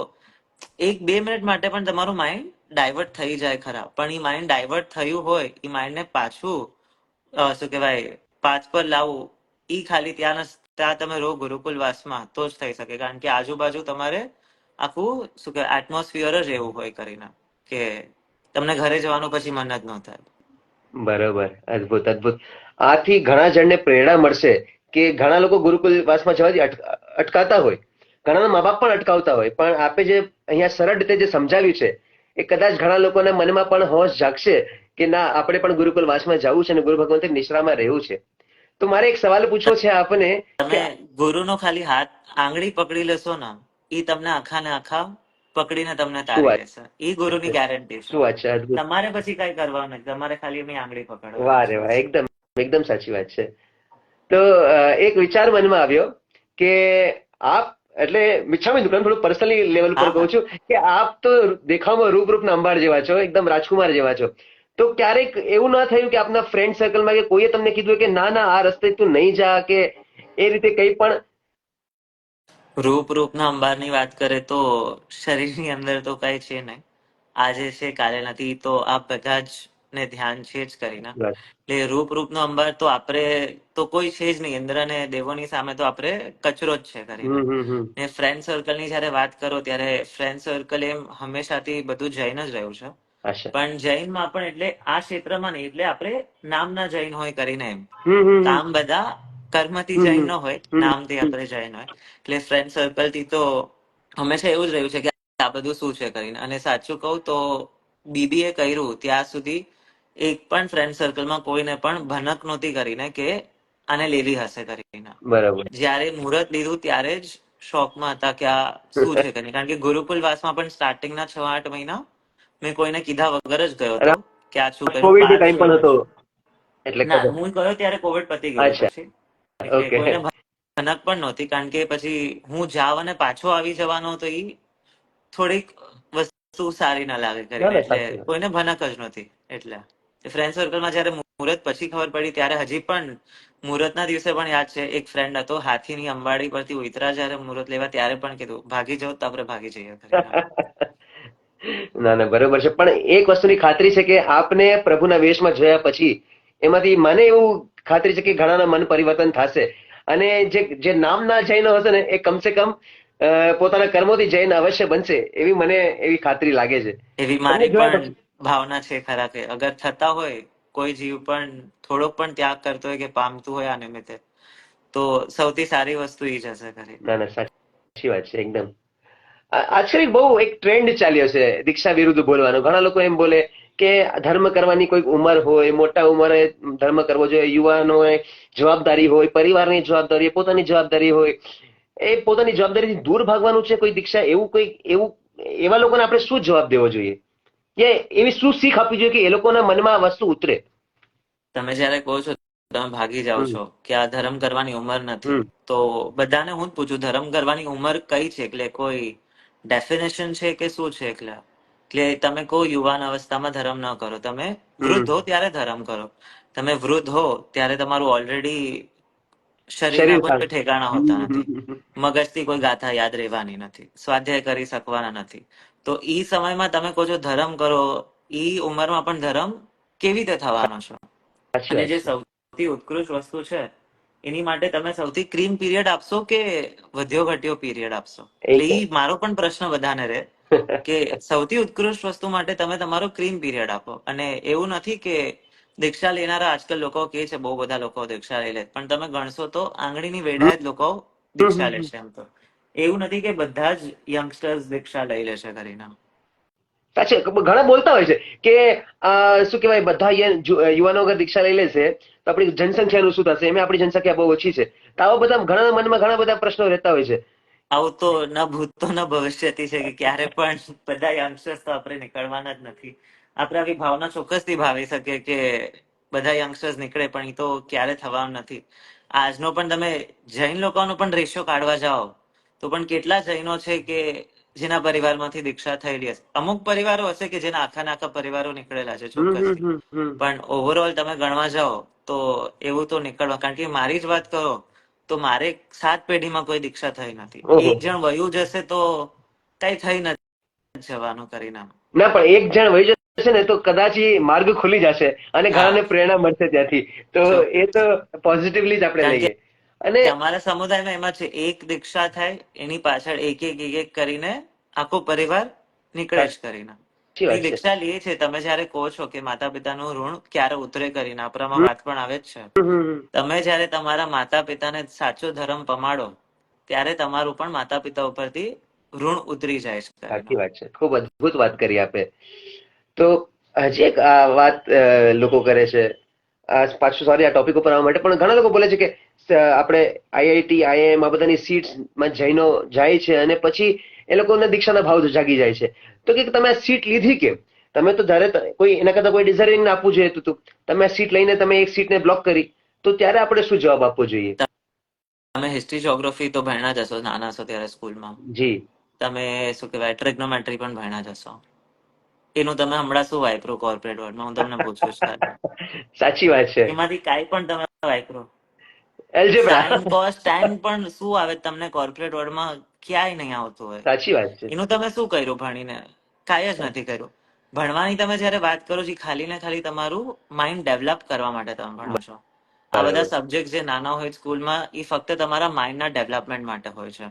1-2 મિનિટ માટે પણ તમારું માઇન્ડ ડાયવર્ટ થઈ જાય ખરા, પણ ઈ માઇન્ડ ડાયવર્ટ થયું હોય ઈ માઇન્ડને પાછું શું કહેવાય પાછ પર લાવવું ઈ ખાલી ત્યાં તમે રહો ગુરુકુલવાસમાં તો જ થઈ શકે, કારણ કે આજુબાજુ તમારે આખું શું કે એટમોસ્ફિયર જ એવું હોય કરીને કે તમને ઘરે જવાનું પછી મન જ ન થાય. બરોબર, અદભુત અદભુત. આથી ઘણા જણને પ્રેરણા મળશે કે ઘણા લોકો ગુરુકુલવાસમાં જવાથી અટકાતા હોય, ઘણાના મા બાપ પણ અટકાવતા હોય, પણ આપે જે અહીંયા સરળ રીતે જે સમજાવ્યું છે એ કદાચ ઘણા લોકોના મનમાં પણ હોશ જાગશે કે ના આપણે પણ ગુરુકુલવાસમાં જવું છે અને ગુરુ ભગવંત નિશ્રામાં રહેવું છે. તો મારે એક સવાલ પૂછવો છે આપને, તમે ગુરુનો ખાલી હાથ આંગળી પકડી લેશો ને ઈ તમને આખા ને આખા પકડીને તમને તારી લેશે, ઈ ગુરુની ગેરંટી છે. શું વાત છે, અદભુત. તમારે પછી કઈ કરવાનું નથી, તમારે ખાલી એમની આંગળી પકડવાની. વાહ રે વાહ, એકદમ એકદમ સાચી વાત છે. તો એક વિચાર મનમાં આવ્યો કે આપ એટલે મિચ્છામી દુકાન થોડું પર્સનલી લેવલ પર કહું છું કે આપ તો દેખાવમાં રૂપના અંબાર જેવા છો, એકદમ રાજકુમાર જેવા છો, તો ક્યારેક એવું ના થયું કે આપના ફ્રેન્ડ સર્કલમાં કે કોઈએ તમને કીધું કે ના ના આ રસ્તે તું નહીં જા કે એ રીતે કંઈ પણ? રૂપના અંબારની વાત કરે તો શરીરની અંદર તો કઈ છે નહીં, આજે છે કાલે નથી, તો આ બધા જ ને ધ્યાન છે જ કરીને. એટલે રૂપનો અંબાર તો આપણે તો કોઈ છે જ નહીં, ઇન્દ્ર અને દેવોની સામે તો આપણે કચરો જ છે કરીને. ને ફ્રેન્ડ સર્કલની જયારે વાત કરો ત્યારે ફ્રેન્ડ સર્કલ એમ હંમેશાથી બધું જૈન જ રહ્યું છે, પણ જૈનમાં પણ એટલે આ ક્ષેત્રમાં નહીં, એટલે આપણે નામના જૈન હોય કરીને એમ, કામ બધા કર્મથી જૈન ન હોય, નામથી આપણે જૈન હોય. એટલે ફ્રેન્ડ સર્કલથી તો હંમેશા એવું જ રહ્યું છે કે આ બધું શું છે કરીને. અને સાચું કહું તો BBA કર્યું ત્યાં સુધી એક પણ ફ્રેન્ડ સર્કલમાં કોઈને પણ ભનક નહોતી કરીને કે આને લેવી હશે કરીને. બરાબર. જ્યારે મુહૂર્ત લીધું ત્યારે જ શોકમાં હતા કે આ શું છે કરીને, કારણ કે ગુરુકુલવાસમાં પણ સ્ટાર્ટિંગના 6-8 મહિના મેં કોઈને કીધા વગર જ ગયો હતો કે આ શું કર્યું. કોવિડ ટાઈમ પણ હતો એટલે ના, હું ગયો ત્યારે કોવિડ પતી ગયું પછી, એટલે કોઈને ભનક પણ નહોતી, કારણ કે પછી હું જાવ અને પાછો આવી જવાનો તો ઈ થોડીક વસ્તુ સારી ના લાગે કરીને, એટલે કોઈને ભનક જ નહોતી. એટલે ફ્રેન્ડ સર્કલમાં જયારે મુહૂર્ત પછી ખબર પડી ત્યારે હજી પણ મુહૂર્તના દિવસે પણ યાદ છે, એક ફ્રેન્ડ હતો હાથીની અંબાડી પરથી ઉતરા જયારે મુહૂર્ત લેવા ત્યારે પણ કીધું ભાગી જાવ તો આપણે ભાગી જઈએ. ના ના બરોબર છે, પણ એક વસ્તુની ખાતરી છે કે આપને પ્રભુના વેશમાં જોયા પછી એમાંથી મને એવું ખાતરી છે કે ઘણાના મન પરિવર્તન થશે, અને જે નામના જૈન હશે ને એ કમસે કમ પોતાના કર્મોથી જૈન અવશ્ય બનશે, એવી મને એવી ખાતરી લાગે છે. એવી મારી પણ ભાવના છે ખરા કે અગર થતા હોય કોઈ જીવ પણ થોડોક પણ ત્યાગ કરતો હોય કે પામતું હોય આ નિમિત્તે, તો સૌથી સારી વસ્તુ ઈ જ હશે ખરી. ના ના સાચી વાત છે એકદમ. આજકાલ બહુ એક ટ્રેન્ડ ચાલ્યો છે દીક્ષા વિરુદ્ધ બોલવાનો. ઘણા લોકો એમ બોલે કે ધર્મ કરવાની કોઈ ઉંમર હોય, મોટા ઉંમરે ધર્મ કરવો જોઈએ, યુવાનોએ જવાબદારી હોય, પરિવારની જવાબદારી, પોતાની જવાબદારી હોય, એ પોતાની જવાબદારીથી દૂર ભાગવાનું છે કોઈ દીક્ષા, એવું એવા લોકોને આપણે શું જવાબ દેવો જોઈએ કે એવી શું શીખ આપવી જોઈએ કે એ લોકોના મનમાં આ વસ્તુ ઉતરે? તમે જયારે કહો છો તમે ભાગી જાઓ છો કે આ ધર્મ કરવાની ઉંમર નથી, તો બધાને હું જ પૂછું ધર્મ કરવાની ઉંમર કઈ છે? એટલે કોઈ ડેફિનેશન છે કે શું છે? એટલે તમે કહો યુવાન અવસ્થામાં ધર્મ ન કરો, તમે વૃદ્ધ હો ત્યારે ધર્મ કરો. તમે વૃદ્ધ હો ત્યારે તમારું ઓલરેડી શરીરના શરીર કોઈ ઠેકાણા હોતા નથી, શાંત. મગજથી કોઈ ગાથા યાદ રહેવાની નથી, સ્વાધ્યાય કરી શકવાના નથી. તો ઈ સમયમાં તમે કહો છો ધર્મ કરો, ઈ ઉંમરમાં પણ ધર્મ કેવી રીતે થવાનો છે? સાચી અને વાત જે છે. સૌથી ઉત્કૃષ્ટ વસ્તુ છે એની માટે તમે સૌથી ક્રીમ પીરિયડ આપશો કે વધ્યો ઘટ્યો પીરિયડ આપશો? એટલે એક ઈ મારો પણ પ્રશ્ન બધાને રહે કે સૌથી ઉત્કૃષ્ટ વસ્તુ માટે તમે તમારો ક્રીમ પીરિયડ આપો. અને એવું નથી કે દીક્ષા લેનારા આજકાલ લોકો કે છે બહુ બધા લોકો દીક્ષા લઈ લે, પણ તમે ગણશો તો આંગળીની વેઢાએ જ લોકો દીક્ષા લેશે. એમ તો એવું નથી કે બધા જ યંગસ્ટર્સ દીક્ષા લઈ લેશે કરીને. સાચે ઘણા બોલતા હોય છે કે શું કહેવાય, બધા યુવાનો અગર દીક્ષા લઈ લેશે તો આપણી જનસંખ્યાનું શું થશે, એમાં આપણી જનસંખ્યા બહુ ઓછી છે. તો આવા બધા ઘણા મનમાં ઘણા બધા પ્રશ્નો રહેતા હોય છે. આવું તો ન ભૂત ન ભવિષ્યથી છે કે ક્યારે પણ બધા યંગસ્ટર્સ તો આપણે નીકળવાના જ નથી. આપણે આવી ભાવના ચોક્કસથી ભાવી શકીએ કે બધા યંગસ્ટર્સ નીકળે, પણ એ તો ક્યારે થવાનું નથી. આજનો પણ તમે જૈન લોકોનો પણ રેશિયો કાઢવા જાઓ તો પણ કેટલા જૈનો છે કે જેના પરિવારમાંથી દીક્ષા થયેલી હશે. અમુક પરિવારો હશે કે જેના આખા પરિવારો નીકળેલા છે ચોક્કસથી, પણ ઓવરઓલ તમે ગણવા જાઓ તો એવું તો નીકળવા. કારણ કે મારી જ વાત કરો તો મારે 7 પેઢીમાં કોઈ દીક્ષા થઈ નથી. ઓહો. એક જણ વયું જશે તો કઈ થઈ નથી જવાનું કરીને. ના, પણ એક જણ વહી જશે ને તો કદાચ ઈ માર્ગ ખુલી જશે અને હા, ઘણાને પ્રેરણા મળશે ત્યાંથી. તો એ તો પોઝિટિવલી જ આપણે કારણ કે લઈએ. અને અમારા સમુદાયમાં એમાં છે, એક દીક્ષા થાય એની પાછળ એક કરીને આખો પરિવાર નીકળે જ કરીને. સાચી એ વાત છે. દીક્ષા લે છે. તમે જયારે કહો છો કે માતા પિતાનું ઋણ ક્યારે ઉતરે કરીને, આપણામાં વાત પણ આવે જ છે. તમે જયારે તમારા માતા પિતાને સાચો ધર્મ પમાડો ત્યારે તમારું પણ માતા પિતા ઉપરથી ઋણ ઉતરી જાય છે કરીને. સાચી વાત છે. ખૂબ અદ્ભુત વાત કરી આપે. તો હજી એક વાત લોકો કરે છે, પાછું સોરી આ ટોપિક ઉપર આવવા માટે, પણ ઘણા લોકો બોલે છે કે આપણે આઈઆઈટી આઈઆઈએમ આ બધાની સીટ્સમાં જૈનો જાય છે અને પછી એ લોકોને દીક્ષાના ભાવ જાગી જાય છે. તો કે તમે આ સીટ લીધી કેમ? તમે તો જ્યારે કોઈ એના કરતા કોઈ ડિઝર્વિંગ આપવું જોઈએ હતું, તમે આ સીટ લઈને તમે એક સીટને બ્લોક કરી, તો ત્યારે આપણે શું જવાબ આપવો જોઈએ? તમે હિસ્ટ્રી જ્યોગ્રાફી તો ભણ્યા જ હશો નાના હશો ત્યારે સ્કૂલમાં. જી. તમે શું કહેવાય ટ્રિગ્નોમેટ્રી પણ ભણ્યા જ હશો. એનું તમે હમણાં શું વાપરો કોર્પોરેટ વર્લ્ડમાં? હું તમને પૂછું છું ખાલી. સાચી વાત છે. એમાંથી કાંઈ પણ તમે વાપરો? એલ્જેબ્રા. સાઈન કોસ ટેન પણ શું આવે તમને કોર્પોરેટ વર્લ્ડમાં? ક્યાંય નહીં આવતું હોય. સાચી વાત છે. એનું તમે શું કર્યું ભણીને? કાંઈ જ નથી કર્યું. ભણવાની તમે જયારે વાત કરો છો ખાલી ને ખાલી તમારું માઇન્ડ ડેવલપ કરવા માટે તમે ભણો છો. આ બધા બરાબર. સબ્જેક્ટ જે નાના હોય સ્કૂલમાં એ ફક્ત તમારા માઇન્ડના ડેવલપમેન્ટ માટે હોય છે.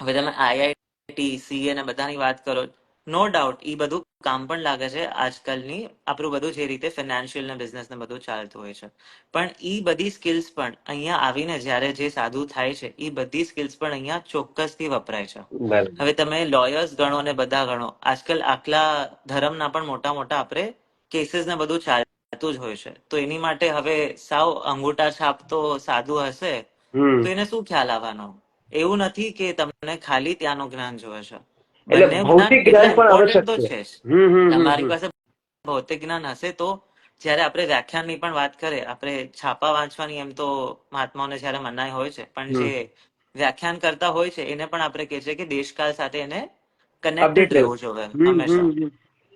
હવે તમે આઈઆઈટી સીએ ને બધાની વાત કરો, નો ડાઉટ એ બધું કામ પણ લાગે છે આજકાલની આપણું બધું જે રીતે ફાઇનાન્શિયલ ને બિઝનેસ ને બધું ચાલતું હોય છે. પણ એ બધી સ્કિલ્સ પણ અહીંયા આવીને જ્યારે જે સાધુ થાય છે એ બધી સ્કિલ્સ પણ અહીંયા ચોક્કસથી વપરાય છે. બરાબર. હવે તમે લોયર્સ ગણો ને બધા ગણો, આજકાલ આટલા ધર્મના પણ મોટા મોટા આપણે કેસીસ ને બધું ચાલતું જ હોય છે. તો એની માટે હવે સાવ અંગૂઠા છાપ તો સાધુ હશે તો એને શું ખ્યાલ આવવાનો? એવું નથી કે તમને ખાલી ત્યાંનું જ્ઞાન જોવે છે. એટલે બંને જ્ઞાન ભૌતિક એટલા જ્ઞાન પણ ઇમ્પોર્ટન્ટ આવશ્યક તો છે. છે જ. હમ હમ હમ તમારી હમ. પાસે ભૌતિક જ્ઞાન હશે તો જયારે આપણે વ્યાખ્યાનની પણ વાત કરીએ, આપણે છાપા વાંચવાની એમ તો મહાત્માઓને જયારે મનાઈ હોય છે, પણ જે વ્યાખ્યાન કરતા હોય છે એને પણ આપણે કહે છે કે દેશકાળ સાથે એને કનેક્ટેડ અપડેટ રહેવું. રહેવું જોઈએ હમ હમ હંમેશા. હમ.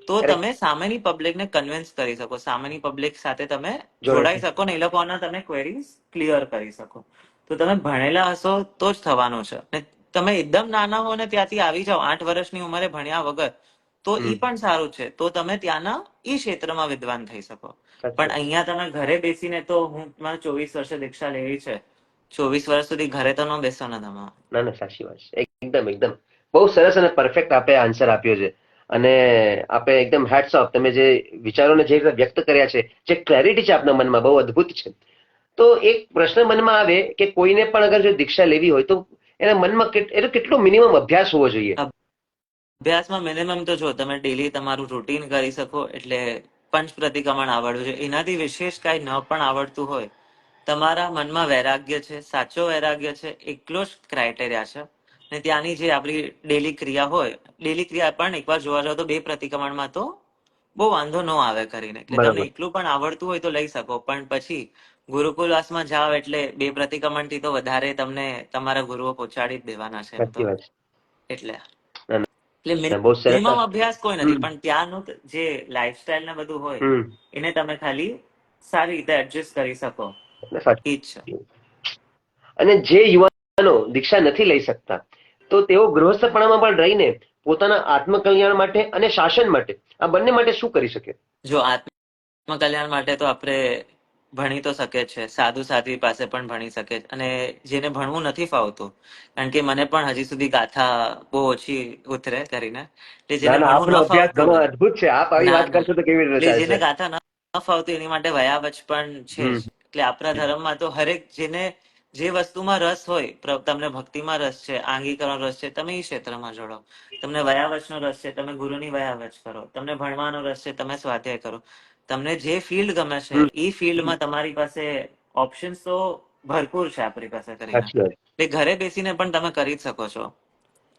તો Correct. તમે સામેની પબ્લિકને કન્વિન્સ કરી શકો, સામેની પબ્લિક સાથે તમે જોડાઈ જોડે. શકો ને એ લોકોના તમે ક્વેરીઝ ક્લિયર કરી શકો. તો તમે ભણેલા હશો તો જ થવાનું છે. ને તમે એકદમ નાના હો ને ત્યાંથી આવી જાઓ 8 વર્ષની ઉંમરે ભણ્યા વગર, તો ઈ પણ સારું છે. તો તમે ત્યાંના ઈ ક્ષેત્રમાં વિદ્વાન થઈ શકો. પણ સાચું. અહીંયા તમે ઘરે બેસીને તો હું તમારે 24 વર્ષે દીક્ષા લેવી છે, 24 વર્ષ સુધી ઘરે તો ન બેસો ને તમે. ના ના, સાચી વાત છે. એકદમ એકદમ બહુ સરસ અને પરફેક્ટ આપે આન્સર આપ્યો છે. અને આપે એકદમ હેટ્સ ઓફ, તમે જે વિચારોને જે રીતે વ્યક્ત કર્યા છે, જે ક્લેરિટી છે આપના મનમાં, બહુ અદ્ભુત છે. તો એક પ્રશ્ન મનમાં આવે કે કોઈને પણ અગર જો દીક્ષા લેવી હોય તો એના મનમાં એનો કેટલો મિનિમમ અભ્યાસ હોવો જોઈએ? અભ્યાસમાં મિનિમમ તો જો તમે ડેલી તમારું રૂટીન કરી શકો, એટલે પંચ પ્રતિક્રમણ આવડવું છે. એનાથી વિશેષ કાંઈ ન પણ આવડતું હોય, તમારા મનમાં વૈરાગ્ય છે, સાચો વૈરાગ્ય છે, એટલો જ ક્રાઇટેરિયા છે. ને ત્યાંની જે આપણી ડેલી ક્રિયા હોય, ડેલી ક્રિયા પણ એકવાર જોવા જાવ તો 2 પ્રતિક્રમણમાં તો બહુ વાંધો ન આવે કરીને. એટલે તમને બરાબર. એટલું પણ આવડતું હોય તો લઈ શકો. પણ પછી ગુરુકુલવાસમાં જાઓ એટલે 2 પ્રતિક્રમણથી તો વધારે તમને તમારા ગુરુઓ પહોંચાડી જ દેવાના છે એમ તો. સાચી વાત છે. એટલે ના એટલે ના, બહુ સરસ. મિનિમમ અભ્યાસ કોઈ નથી, હમ પણ ત્યાંનું જે લાઈફસ્ટાઈલ ને બધું હોય હમ. એને તમે ખાલી સારી રીતે એડજસ્ટ કરી શકો. સાચું. ઈ જ છે. અને જે યુવાનો દીક્ષા નથી લઈ શકતા તો તેઓ ગૃહસ્થપણામાં પણ રહીને પોતાના આત્મકલ્યાણ માટે અને શાસન માટે આ બંને માટે શું કરી શકે? જો આત્મકલ્યાણ માટે તો આપણે ભણી તો શકે છે, સાધુ સાધ્વી પાસે પણ ભણી શકે છે, અને જેને ભણવું નથી ફાવતું, કારણ કે મને પણ હજી સુધી ગાથા બહુ ઓછી ઉતરે કરીને, એટલે જેને ના ના, ભણવું આપનો ન અભ્યાસ ફાવતું ઘણો હોય, અદ્ભુત છે. આપ આવી ના વાત ના, કરશો તો કેવી રીતે એટલે જેને ચાલશે? ગાથા ન ફાવતું એની માટે વયાવચ પણ છે જ. હમ એટલે આપણા ધર્મમાં તો હરેક જેને જે વસ્તુમાં રસ હોય, તમને ભક્તિમાં રસ છે, આંગીકરણ રસ છે, તમે એ ક્ષેત્રમાં જોડો. તમને વયાવચનો રસ છે, તમે ગુરુની વયાવચ કરો. તમને ભણવાનો રસ છે, તમે સ્વાધ્યાય કરો. તમને જે ફિલ્ડ ગમે છે હમ. એ ફિલ્ડમાં તમારી પાસે ઓપ્શન્સ તો ભરપૂર છે આપણી પાસે કરીને, સાચી વાત. એટલે ઘરે બેસીને પણ તમે કરી જ શકો છો.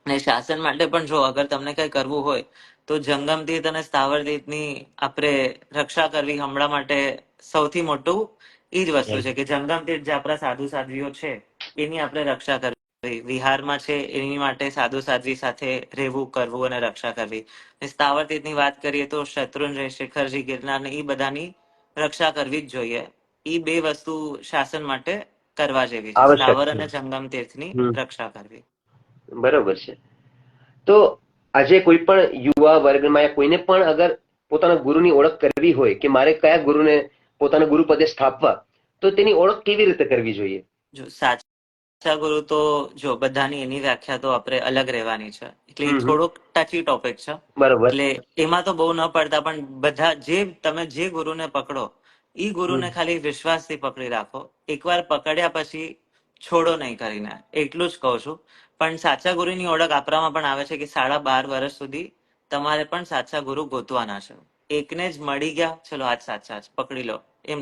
અને શાસન માટે પણ જો અગર તમને કઈ કરવું હોય તો જંગમ તીર્થ અને સ્થાવર તીર્થની આપણે રક્ષા કરવી હમણાં માટે સૌથી મોટું એ જ વસ્તુ છે, કે જંગમ તીર્થ જે આપણા સાધુ સાધ્વીઓ છે એની આપણે રક્ષા કરવી. વિહારમાં છે એની માટે સાધુ સાધ્વી સાથે રહેવું, કરવું અને રક્ષા કરવી. સ્થાવર તીર્થની વાત કરીએ તો શત્રુંજય, શિખરજી, ગિરનાર ને એ બધાની રક્ષા કરવી જ જોઈએ. એ બે વસ્તુ શાસન માટે કરવા જેવી છે, આવશ્યક સ્થાવર છે. અને જંગમ તીર્થની હમ. રક્ષા કરવી. બરોબર છે. તો આજે કોઈ પણ યુવા વર્ગમાં કોઈને પણ અગર પોતાના ગુરુની ઓળખ કરવી હોય કે મારે કયા ગુરુને પોતાના ગુરુ પદે સ્થાપવા, તો તેની ઓળખ કેવી રીતે કરવી જોઈએ? જો સાચા ગુરુ તો જો બધાની એની વ્યાખ્યા તો આપણે અલગ રહેવાની છે, એટલે એ હમ હમ. થોડોક ટચી ટોપિક છે. બરોબર. એટલે એમાં તો બહુ ન પડતા, પણ બધા જે તમે જે ગુરુને પકડો એ ગુરુને હમ. ખાલી વિશ્વાસથી પકડી રાખો. એકવાર પકડ્યા પછી છોડો નહીં કરીને, એટલું જ કહું છું. પણ સાચા ગુરુની ઓળખ આપણામાં પણ આવે છે કે 12.5 વર્ષ સુધી તમારે પણ સાચા ગુરુ ગોતવાના છે. એકને જ મળી ગયા, ચલો આજ સાચા જ પકડી લો, એમ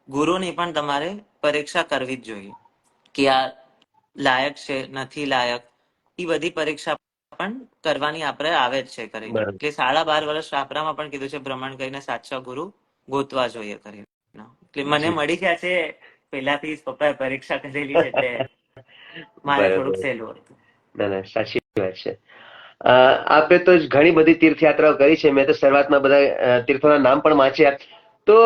ગુરુની પણ તમારે પરીક્ષા કરવી જ જોઈએ કે આ લાયક છે, નથી લાયક. એ બધી પરીક્ષા પણ કરવાની આપણે આવે જ છે કરીને. બરોબર. એટલે 12.5 વર્ષ આપણામાં પણ કીધું છે ભ્રમણ કરીને સાચા ગુરુ ગોતવા જોઈએ કરીને. એટલે મને જી. મળી ગયા છે, પહેલાથી જ પપ્પાએ પરીક્ષા કરેલી છે, એટલે મારે થોડુંક બરોબર. સહેલું હતું. ના ના, સાચી વાત છે. આપે તો ઘણી બધી તીર્થયાત્રાઓ કરી છે. મેં તો શરૂઆતમાં બધા તીર્થોના નામ પણ વાંચ્યા. તો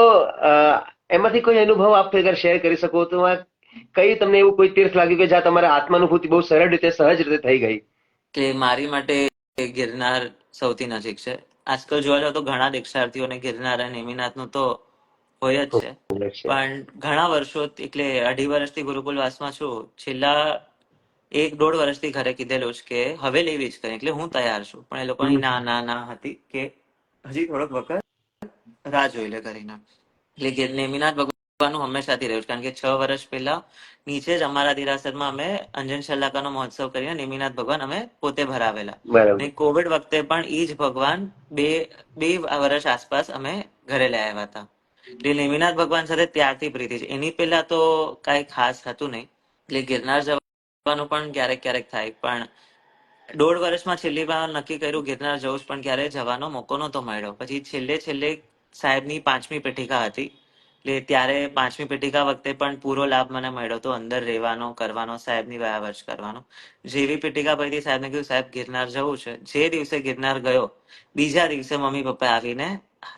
એમાંથી કોઈ અનુભવ આપ અગર શેર કરી શકો તો કઈ તમને એવું કોઈ તીર્થ લાગ્યું કે જ્યાં તમારા આત્માનુભૂતિ બહુ સરળ રીતે, સહજ રીતે થઈ ગઈ? કે મારી માટે ગિરનાર સૌથી નજીક છે. આજકાલ જોવા જાવ તો ઘણા દીક્ષાર્થીઓને ગિરનાર અને નેમિનાથનું તો હોય જ છે, છે. પણ ઘણા વર્ષો એટલે 2.5 વર્ષથી ગુરુકુલવાસમાં છું. છેલ્લા 1-1.5 વર્ષથી ઘરે કીધેલું જ કે હવે લેવી જ કરી, એટલે હું તૈયાર છું. પણ એ લોકોની હમ. ના હતી કે હજી થોડોક વખત રાહ જોઈ લે કરીને. એટલે નેમિનાથ ભગવાનનું હંમેશાથી રહ્યું છે, કારણ કે 6 વર્ષ પહેલા નીચે જ અમારા દેરાસરમાં અમે અંજન શલાકાનો મહોત્સવ કરીને નેમિનાથ ભગવાન અમે પોતે ભરાવેલા. ને બરાબર. કોવિડ વખતે પણ એ જ ભગવાન બે વર્ષ આસપાસ અમે ઘરે લઈ આવ્યા હતા. એટલે નેમિનાથ ભગવાન સાથે ત્યારથી પ્રીતિ છે. એની પહેલા તો કાંઈ ખાસ હતું નહીં. એટલે ગિરનાર જવાનું પણ ક્યારેક ક્યારેક થાય, પણ 1.5 વર્ષમાં છેલ્લી વાર નક્કી કર્યું ગિરનાર જવું જ, પણ ક્યારેય જવાનો મોકો નહોતો મળ્યો. પછી છેલ્લે સાહેબની 5મી પેટિકા હતી, એટલે ત્યારે 5મી પેટિકા વખતે પણ પૂરો લાભ મને મળ્યો હતો, અંદર રહેવાનો, કરવાનો, સાહેબની વયાવચ કરવાનો. જેવી પેટિકા પડી સાહેબને કીધું સાહેબ ગિરનાર જવું છે, જે દિવસે ગિરનાર ગયો બીજા દિવસે મમ્મી પપ્પા આવીને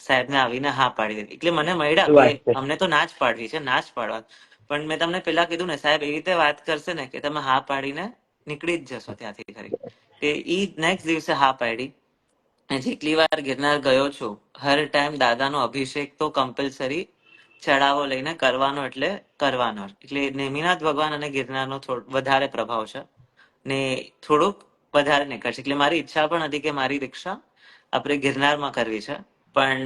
સાહેબને આવીને હા પાડી દીધી. એટલે મને મળ્યા શું કે વાત છે? અમને તો ના જ પાડવી છે, ના જ પાડવા. પણ મેં તમને પેલા કીધું ને, સાહેબ એવી રીતે વાત કરશે ને કે તમે હા પાડીને નીકળી જ જશો ત્યાંથી ખરી. કે ઈ નેક્સ્ટ દિવસે હા પાડી. જેટલી વાર ગિરનાર ગયો છું, હર ટાઈમ દાદાનો અભિષેક તો કમ્પલસરી ચડાવો લઈને કરવાનો, એટલે કરવાનો. એટલે નેમિનાથ ભગવાન અને ગિરનારનો થોડો વધારે પ્રભાવ છે ને થોડુંક વધારે નીકળશે. એટલે મારી ઈચ્છા પણ હતી કે મારી દીક્ષા આપણે ગિરનારમાં કરવી છે, પણ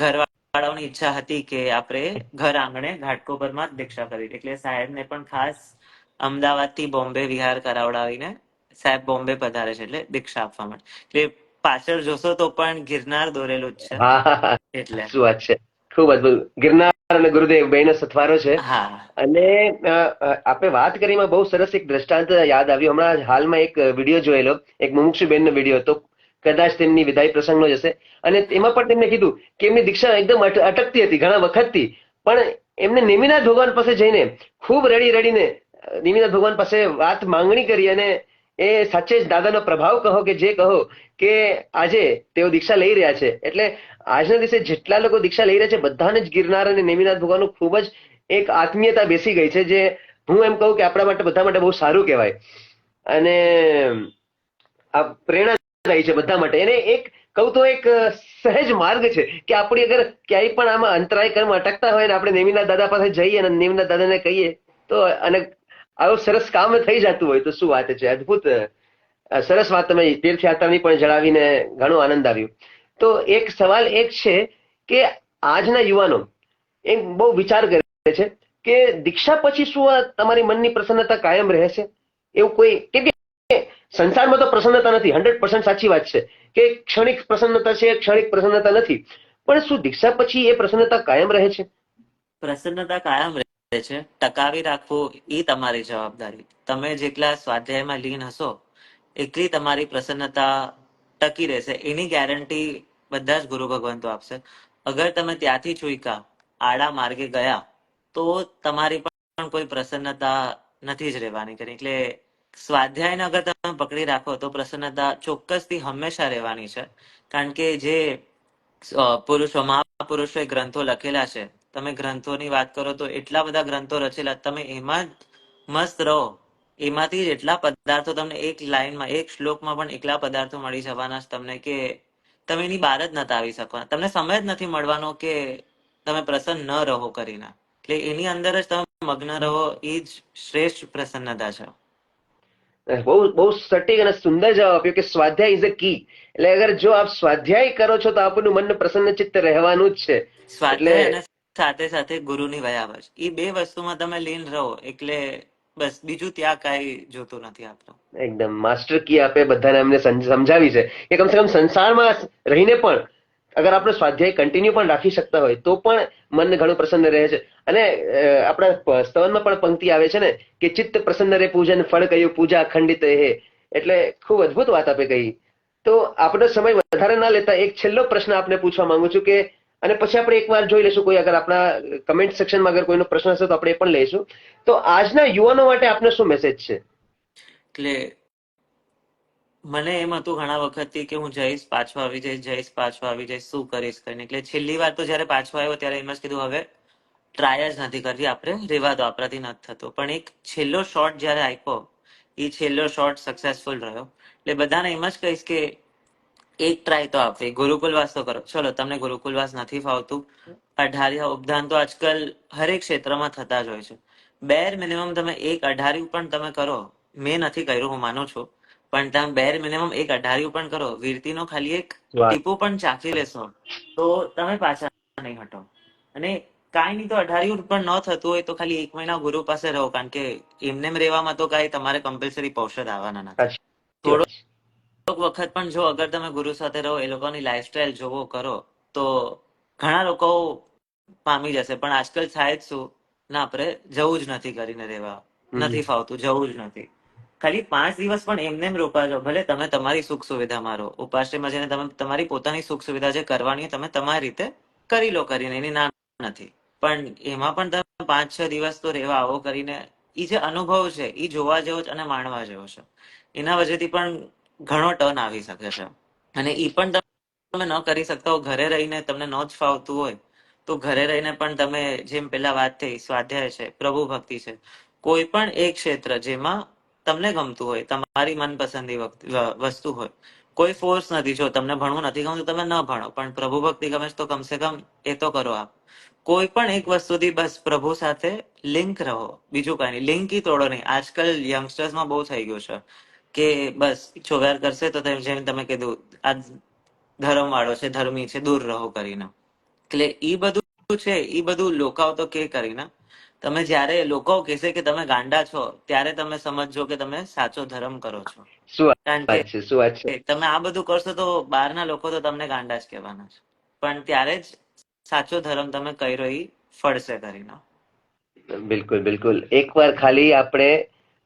ઘરવાળાઓની ઈચ્છા હતી કે આપણે ઘર આંગણે ઘાટકોપરમાં જ દીક્ષા કરવી. એટલે સાહેબને પણ ખાસ અમદાવાદથી બોમ્બે વિહાર કરાવડાવીને સાહેબ બોમ્બે પધારે છે, એટલે દીક્ષા આપવા માટે. એટલે પાછળ જોશો તો પણ ગિરનાર દોરેલું જ છે. હા હા હા, એટલે શું વાત છે! ખૂબ અદભુત. ગિરનાર અને ગુરુદેવ બેનો સથવારો છે. હા, અને આપણે વાત કરીમાં બહુ સરસ એક દ્રષ્ટાંત યાદ આવ્યું. હમણાં હાલમાં એક વિડીયો જોયેલો, એક મુમુક્ષુબેનનો વિડીયો હતો, કદાચ તેમની વિદાય પ્રસંગનો જ હશે. અને એમાં પણ તેમને કીધું કે એમની દીક્ષા એકદમ અટકતી હતી ઘણા વખતથી, પણ એમને નેમિનાથ ભગવાન પાસે જઈને ખૂબ રડીને નેમિનાથ ભગવાન પાસે વાત માંગણી કરી. અને એ સાચે જ દાદાનો પ્રભાવ કહો કે જે કહો કે આજે તેઓ દીક્ષા લઈ રહ્યા છે. એટલે આજના દિવસે જેટલા લોકો દીક્ષા લઈ રહ્યા છે બધાને જ ગિરનાર અને નેમિનાથ ભગવાનનું ખૂબ જ એક આત્મીયતા બેસી ગઈ છે, જે હું એમ કહું કે આપણા માટે બધા માટે બહુ સારું કહેવાય અને આ પ્રેરણાદાયી છે બધા માટે. એને એક કહું તો એક સહેજ માર્ગ છે કે આપણી અગર ક્યાંય પણ આમાં અંતરાય કર્મ અટકતા હોય ને આપણે નેમિના દાદા પાસે જઈએ અને નેમિના દાદાને કહીએ તો અને આવું સરસ કામ થઈ જતું હોય તો શું વાત છે. અદભુત સરસ વાત તમે તીર્થયાત્રાની પણ જણાવીને ઘણો આનંદ આવ્યો. તો એક સવાલ એક છે કે આજના યુવાનો એક બહુ વિચાર કરે છે કે દીક્ષા પછી શું આ તમારી મનની પ્રસન્નતા કાયમ રહે છે એવું કોઈ, કેમ કે સંસારમાં તો પ્રસન્નતા નથી, 100% સાચી વાત છે કે ક્ષણિક પ્રસન્નતા છે, ક્ષણિક પ્રસન્નતા નથી, પણ શું દીક્ષા પછી એ પ્રસન્નતા કાયમ રહે છે? પ્રસન્નતા કાયમ રહે છે, ટકાવી રાખવું એ તમારી જવાબદારી. તમે જેટલા સ્વાધ્યાયમાં લીન હશો એટલી તમારી પ્રસન્નતા ટકી રહેશે. એની ગેરંટી બધા જ ગુરુ ભગવંતો આપશે. અગર તમે ત્યાંથી ચૂક્યા, આડા માર્ગે ગયા, તો તમારી પણ કોઈ પ્રસન્નતા નથી જ રહેવાની કરી. એટલે સ્વાધ્યાયને અગર તમે પકડી રાખો તો પ્રસન્નતા ચોક્કસથી હંમેશા રહેવાની છે. કારણ કે જે પુરુષો, મહાપુરુષોએ ગ્રંથો લખેલા છે, તમે ગ્રંથોની વાત કરો તો એટલા બધા ગ્રંથો રચેલા, તમે એમાં જ મસ્ત રહો. એમાંથી જ એટલા પદાર્થો તમને એક લાઈનમાં, એક શ્લોકમાં પણ એટલા પદાર્થો મળી જવાના છે તમને કે તમે એની બહાર જ નથી આવી શકવાના. તમને સમય જ નથી મળવાનો કે તમે પ્રસન્ન ન રહો કરીને. એટલે એની અંદર જ તમે મગ્ન રહો, એ જ શ્રેષ્ઠ પ્રસન્નતા છે. બહુ બહુ સટીક અને સુંદર જવાબ આપ્યો કે સ્વાધ્યાય ઇઝ અ કી. એટલે અગર જો આપ સ્વાધ્યાય કરો છો તો આપણું મન પ્રસન્ન ચિત્ત રહેવાનું જ છે. એટલે સ્વાધ્યાય અને સાથે સાથે ગુરુની વયાવજ, એ બે વસ્તુમાં તમે લીન રહો એટલે બસ બીજું ત્યાં કાંઈ જોતું નથી આપણે. એકદમ માસ્ટર કી આપે બધાને અમને સમજાવી છે કે કમસે કમ સંસારમાં રહીને પણ અગર આપણે સ્વાધ્યાય કન્ટિન્યુ પણ રાખી શકતા હોય તો પણ મન ઘણું પ્રસન્ન રહે છે. અને આપણા સ્તવનમાં પણ પંક્તિ આવે છે ને કે ચિત્ત પ્રસન્ન રે પૂજન ફળ કહ્યું પૂજા અખંડિત હે. એટલે ખૂબ અદભુત વાત આપે કહી. તો આપણો સમય વધારે ના લેતા એક છેલ્લો પ્રશ્ન આપને પૂછવા માંગુ છું કે, અને પછી આપણે એકવાર જોઈ લઈશું કોઈ અગર આપણા કમેન્ટ સેક્શનમાં અગર કોઈનો પ્રશ્ન હશે તો આપણે એ પણ લઈશું. તો આજના યુવાનો માટે આપનો શું મેસેજ છે? એટલે મને એમ હતું ઘણા વખતથી કે હું જઈશ, પાછો આવી જઈશ, જઈશ, પાછો આવી જઈશ, શું કરીશ કરીને. એટલે છેલ્લી વાર તો જયારે પાછો આવ્યો ત્યારે એમ જ કીધું હવે ટ્રાય જ નથી કરવી, આપણે રેવા દો, આપણાથી નથી થતો. પણ એક છેલ્લો શોટ જયારે આપ્યો, એ છેલ્લો શોટ સક્સેસફુલ રહ્યો. એટલે બધાને એમ જ કહીશ કે એક ટ્રાય તો આપવી, ગુરુકુલવાસ તો કરો. ચલો તમને ગુરુકુલવાસ નથી ફાવતું, અઢારિયા ઉપદાન તો આજકાલ હરેક ક્ષેત્રમાં થતા જ હોય છે. બેર મિનિમમ તમે એક અઢારિયું પણ તમે કરો. મેં નથી કર્યું, હું માનું છું, પણ તમે બેર મિનિમમ એક અઢારિયું પણ કરો, વીરતીનો ખાલી એક ટીપું પણ ચાખી લેશો તો તમે પાછા નહીં હટો. અને કાંઈ નહીં તો અઢારિયું પણ ન થતું હોય તો ખાલી 1 મહિના ગુરુ પાસે રહો. કારણ કે એમને રહેવામાં તો કાંઈ તમારે કમ્પલસરી પૌષધ આવવાના નથી. થોડો વખત પણ જો અગર તમે ગુરુ સાથે રહો, એ લોકોની લાઈફસ્ટાઈલ જોવો કરો, તો ઘણા લોકો પામી જશે. પણ આજકાલ થાય જ શું, ના આપણે જવું જ નથી કરીને રહેવા, નથી ફાવતું, જવું જ નથી. ખાલી 5 દિવસ પણ એમને એમ રોકાજો. ભલે તમે તમારી સુખ સુવિધામાં રહો, ઉપાશ્રયમાં જઈને તમે તમારી પોતાની સુખ સુવિધા જે કરવાની તમે તમારી રીતે કરી લો કરીને, એની ના નથી. પણ એમાં પણ તમે 5-6 દિવસ તો રહેવા આવો કરીને, એ જે અનુભવ છે એ જોવા જેવો છે અને માણવા જેવો છે. એના વજહથી પણ ઘણો ટર્ન આવી શકે છે. અને એ પણ તમે ન કરી શકતા હો, ઘરે રહીને તમને ન જ ફાવતું હોય, તો ઘરે રહીને પણ તમે, જેમ પેલા વાત થઈ, સ્વાધ્યાય છે, પ્રભુ ભક્તિ છે, કોઈ પણ એક ક્ષેત્ર જેમાં તમને ગમતું હોય, તમારી મનપસંદી વસ્તુ હોય, કોઈ ફોર્સ નથી. જો તમને ભણવું નથી ગમતું તમે ન ભણો, પણ પ્રભુ ભક્તિ ગમે છે તો કમસે કમ એ તો કરો. આપ કોઈ પણ એક વસ્તુથી બસ પ્રભુ સાથે લિંક રહો, બીજું કઈ નહીં. લિંક ઈ તોડો નહીં. આજકાલ યંગસ્ટર્સમાં બહુ થઈ ગયું છે કે બસ છોકરા કરશે તો જેમ તમે કીધું, આ ધર્મ વાળો છે, ધર્મી છે, દૂર રહો કરીને. એટલે ઈ બધું છે, ઈ બધું લોકાઓ તો કે કરીને, તમે જ્યારે લોકો કહેશે કે તમે ગાંડા છો, ત્યારે તમે સમજજો કે તમે સાચો ધર્મ કરો છો. શું કારણ વાત છે, શું વાત છે. કે તમે આ બધું કરશો તો બહારના લોકો તો તમને ગાંડા જ કહેવાના છે. પણ ત્યારે જ સાચો ધર્મ તમે કર્યો એ ફળશે કરીને. બિલકુલ બિલકુલ. એકવાર ખાલી આપણે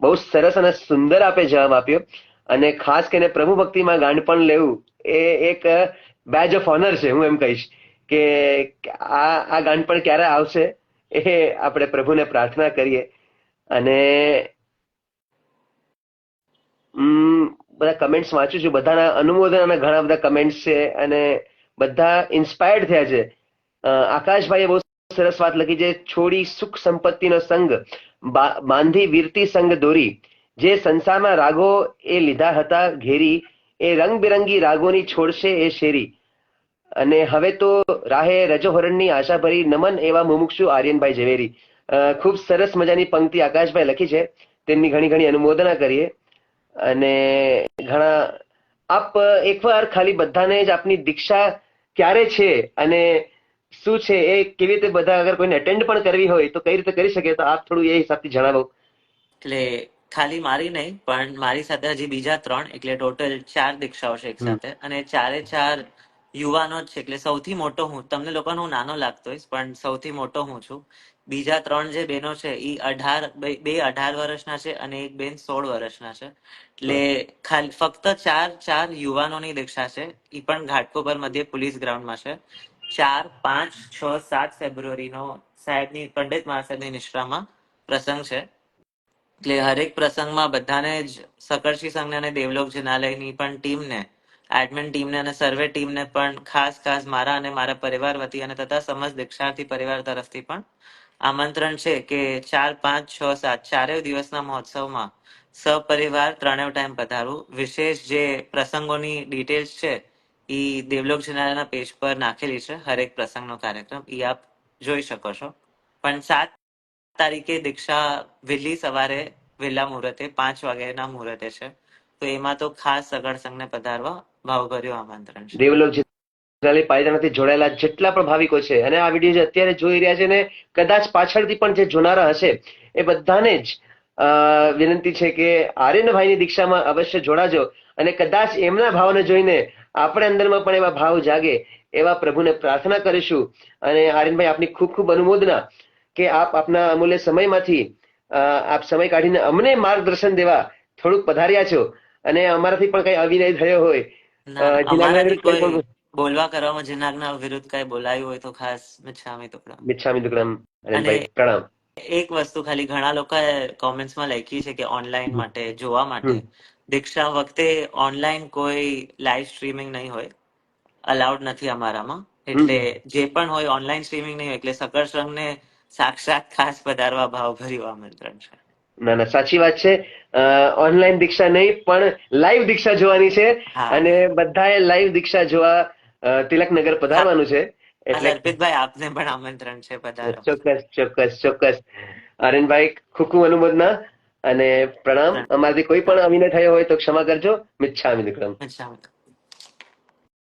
બહુ સરસ અને સુંદર આપે જવાબ આપ્યો. અને ખાસ કરીને પ્રભુ ભક્તિમાં ગાંડપણ લેવું એ એક બેજ ઓફ ઓનર છે. હું એમ કહીશ કે આ ગાંડપણ ક્યારે આવશે એ આપણે પ્રભુને પ્રાર્થના કરીએ. અને બધા કમેન્ટ્સ વાંચું છું, બધાના અનુમોદન અને ઘણા બધા કમેન્ટ્સ છે અને બધા ઇન્સ્પાયર્ડ થયા છે. આકાશભાઈએ બહુ સરસ વાત લખી છે, છોડી સુખ સંપત્તિનો સંગ બાંધી વીરતી સંગ દોરી, જે સંસારના રાગો એ લીધા હતા ઘેરી, એ રંગબેરંગી રાગોની છોડશે એ શેરી. અને હવે તો રાહે રજોહરણની આશા ભરી, નમન એવા મુમુક્ષુ આર્યનભાઈ ઝવેરી. ખૂબ સરસ મજાની પંક્તિ આકાશભાઈ લખી છે, તેમની ઘણી ઘણી અનુમોદના કરીએ. અને ઘણા આપ એકવાર ખાલી બધાને જ આપની દીક્ષા ક્યારે છે અને શું છે એ કેવી રીતે બધા અગર કોઈને અટેન્ડ પણ કરવી હોય તો કઈ રીતે કરી શકે, તો આપ થોડું એ હિસાબથી જણાવો. એટલે ખાલી મારી નહીં, પણ મારી સાથે હજી બીજા 3, એટલે ટોટલ 4 દીક્ષાઓ છે એક સાથે, અને ચારે ચાર યુવાનો જ છે. એટલે સૌથી મોટો હું, તમને લોકોને હું નાનો લાગતો હોઈશ, પણ સૌથી મોટો હું છું. બીજા 3 જે બહેનો છે એ 18 વર્ષના છે અને એક બેન 16 વર્ષના છે. એટલે ખાલી ફક્ત ચાર યુવાનોની દીક્ષા છે, એ પણ ઘાટકોપર મધ્ય પોલીસ ગ્રાઉન્ડમાં છે. 4, 5, 6, 7 ફેબ્રુઆરીનો સાહેબની, પંડિત મહાસાહેબની નિશ્રામાં પ્રસંગ છે. એટલે હરેક પ્રસંગમાં બધાને જ સકર્ષી સંઘ અને દેવલોક જિનાલયની પણ ટીમને, એડમિન ટીમને અને સર્વે ટીમને પણ ખાસ મારા અને મારા પરિવાર વતી અને તથા સમસ્ત દીક્ષાર્થી પરિવાર તરફથી પણ આમંત્રણ છે કે 4, 5, 6, 7 ચારેય દિવસના મહોત્સવમાં સપરિવાર 3 ટાઈમ પધારવું. વિશેષ જે પ્રસંગોની ડિટેલ્સ છે એ દેવલોક જિનાલયના પેજ પર નાખેલી છે, હરેક પ્રસંગનો કાર્યક્રમ એ આપ જોઈ શકો છો. પણ 7 તારીખે દીક્ષા વહેલી સવારે વહેલા મુહૂર્તે 5 વાગ્યાના મુહૂર્તે છે, તો એમાં તો ખાસ સગળ સંઘને પધારવા ભાવભર્યું આમંત્રણ છે. દેવલોક જિનાલય પાલિતાણાથી જોડાયેલા જેટલા પણ ભાવિકો છે અને આ વિડીયો જે અત્યારે જોઈ રહ્યા છે ને કદાચ પાછળથી પણ જે જોનારા હશે, એ બધાને જ વિનંતી છે કે આર્યનભાઈની દીક્ષામાં અવશ્ય જોડાજો. અને કદાચ એમના ભાવને જોઈને આપણે અંદરમાં પણ એવા ભાવ જાગે, એવા પ્રભુને પ્રાર્થના કરીશું. અને આર્યનભાઈ, આપની ખૂબ ખૂબ અનુમોદના કે આપ આપના અમૂલ્ય સમયમાંથી આપ સમય કાઢીને અમને માર્ગદર્શન દેવા થોડુંક પધાર્યા છો. અને અમારાથી પણ કઈ અવિનય થયો હોય, અમારાથી કોઈ બોલવા કરવામાં જિનાગના વિરુદ્ધ કઈ બોલાયું હોય તો ખાસ મિચ્છામી દુક્કડમ. મિચ્છામી દુક્કડમ. અને આર્યનભાઈ પ્રણામ. એક વસ્તુ ખાલી ઘણા લોકોએ કોમેન્ટ્સમાં લખી છે કે ઓનલાઈન માટે જોવા માટે, દીક્ષા વખતે ઓનલાઈન કોઈ લાઈવ સ્ટ્રીમિંગ નહીં હોય, અલાઉડ નથી અમારામાં. એટલે જે પણ હોય ઓનલાઈન સ્ટ્રીમિંગ નહીં હોય, એટલે સકળ સંઘને સાક્ષાત ખાસ પધારવા ભાવભર્યું આમંત્રણ છે. ના ના, સાચી વાત છે. ઓનલાઈન દીક્ષા નહીં પણ લાઈવ દીક્ષા જોવાની છે. અને બધાએ લાઈવ દીક્ષા જોવા તિલકનગર પધારવાનું છે. એટલે અર્પિતભાઈ, આપને પણ આમંત્રણ છે, પધારો. ચોક્કસ. આર્યનભાઈ, ખૂબ ખૂબ અનુમોદના અને પ્રણામ. અમારાથી કોઈ પણ અવિનય થયો હોય તો ક્ષમા કરજો. મિચ્છામી દુક્કડમ.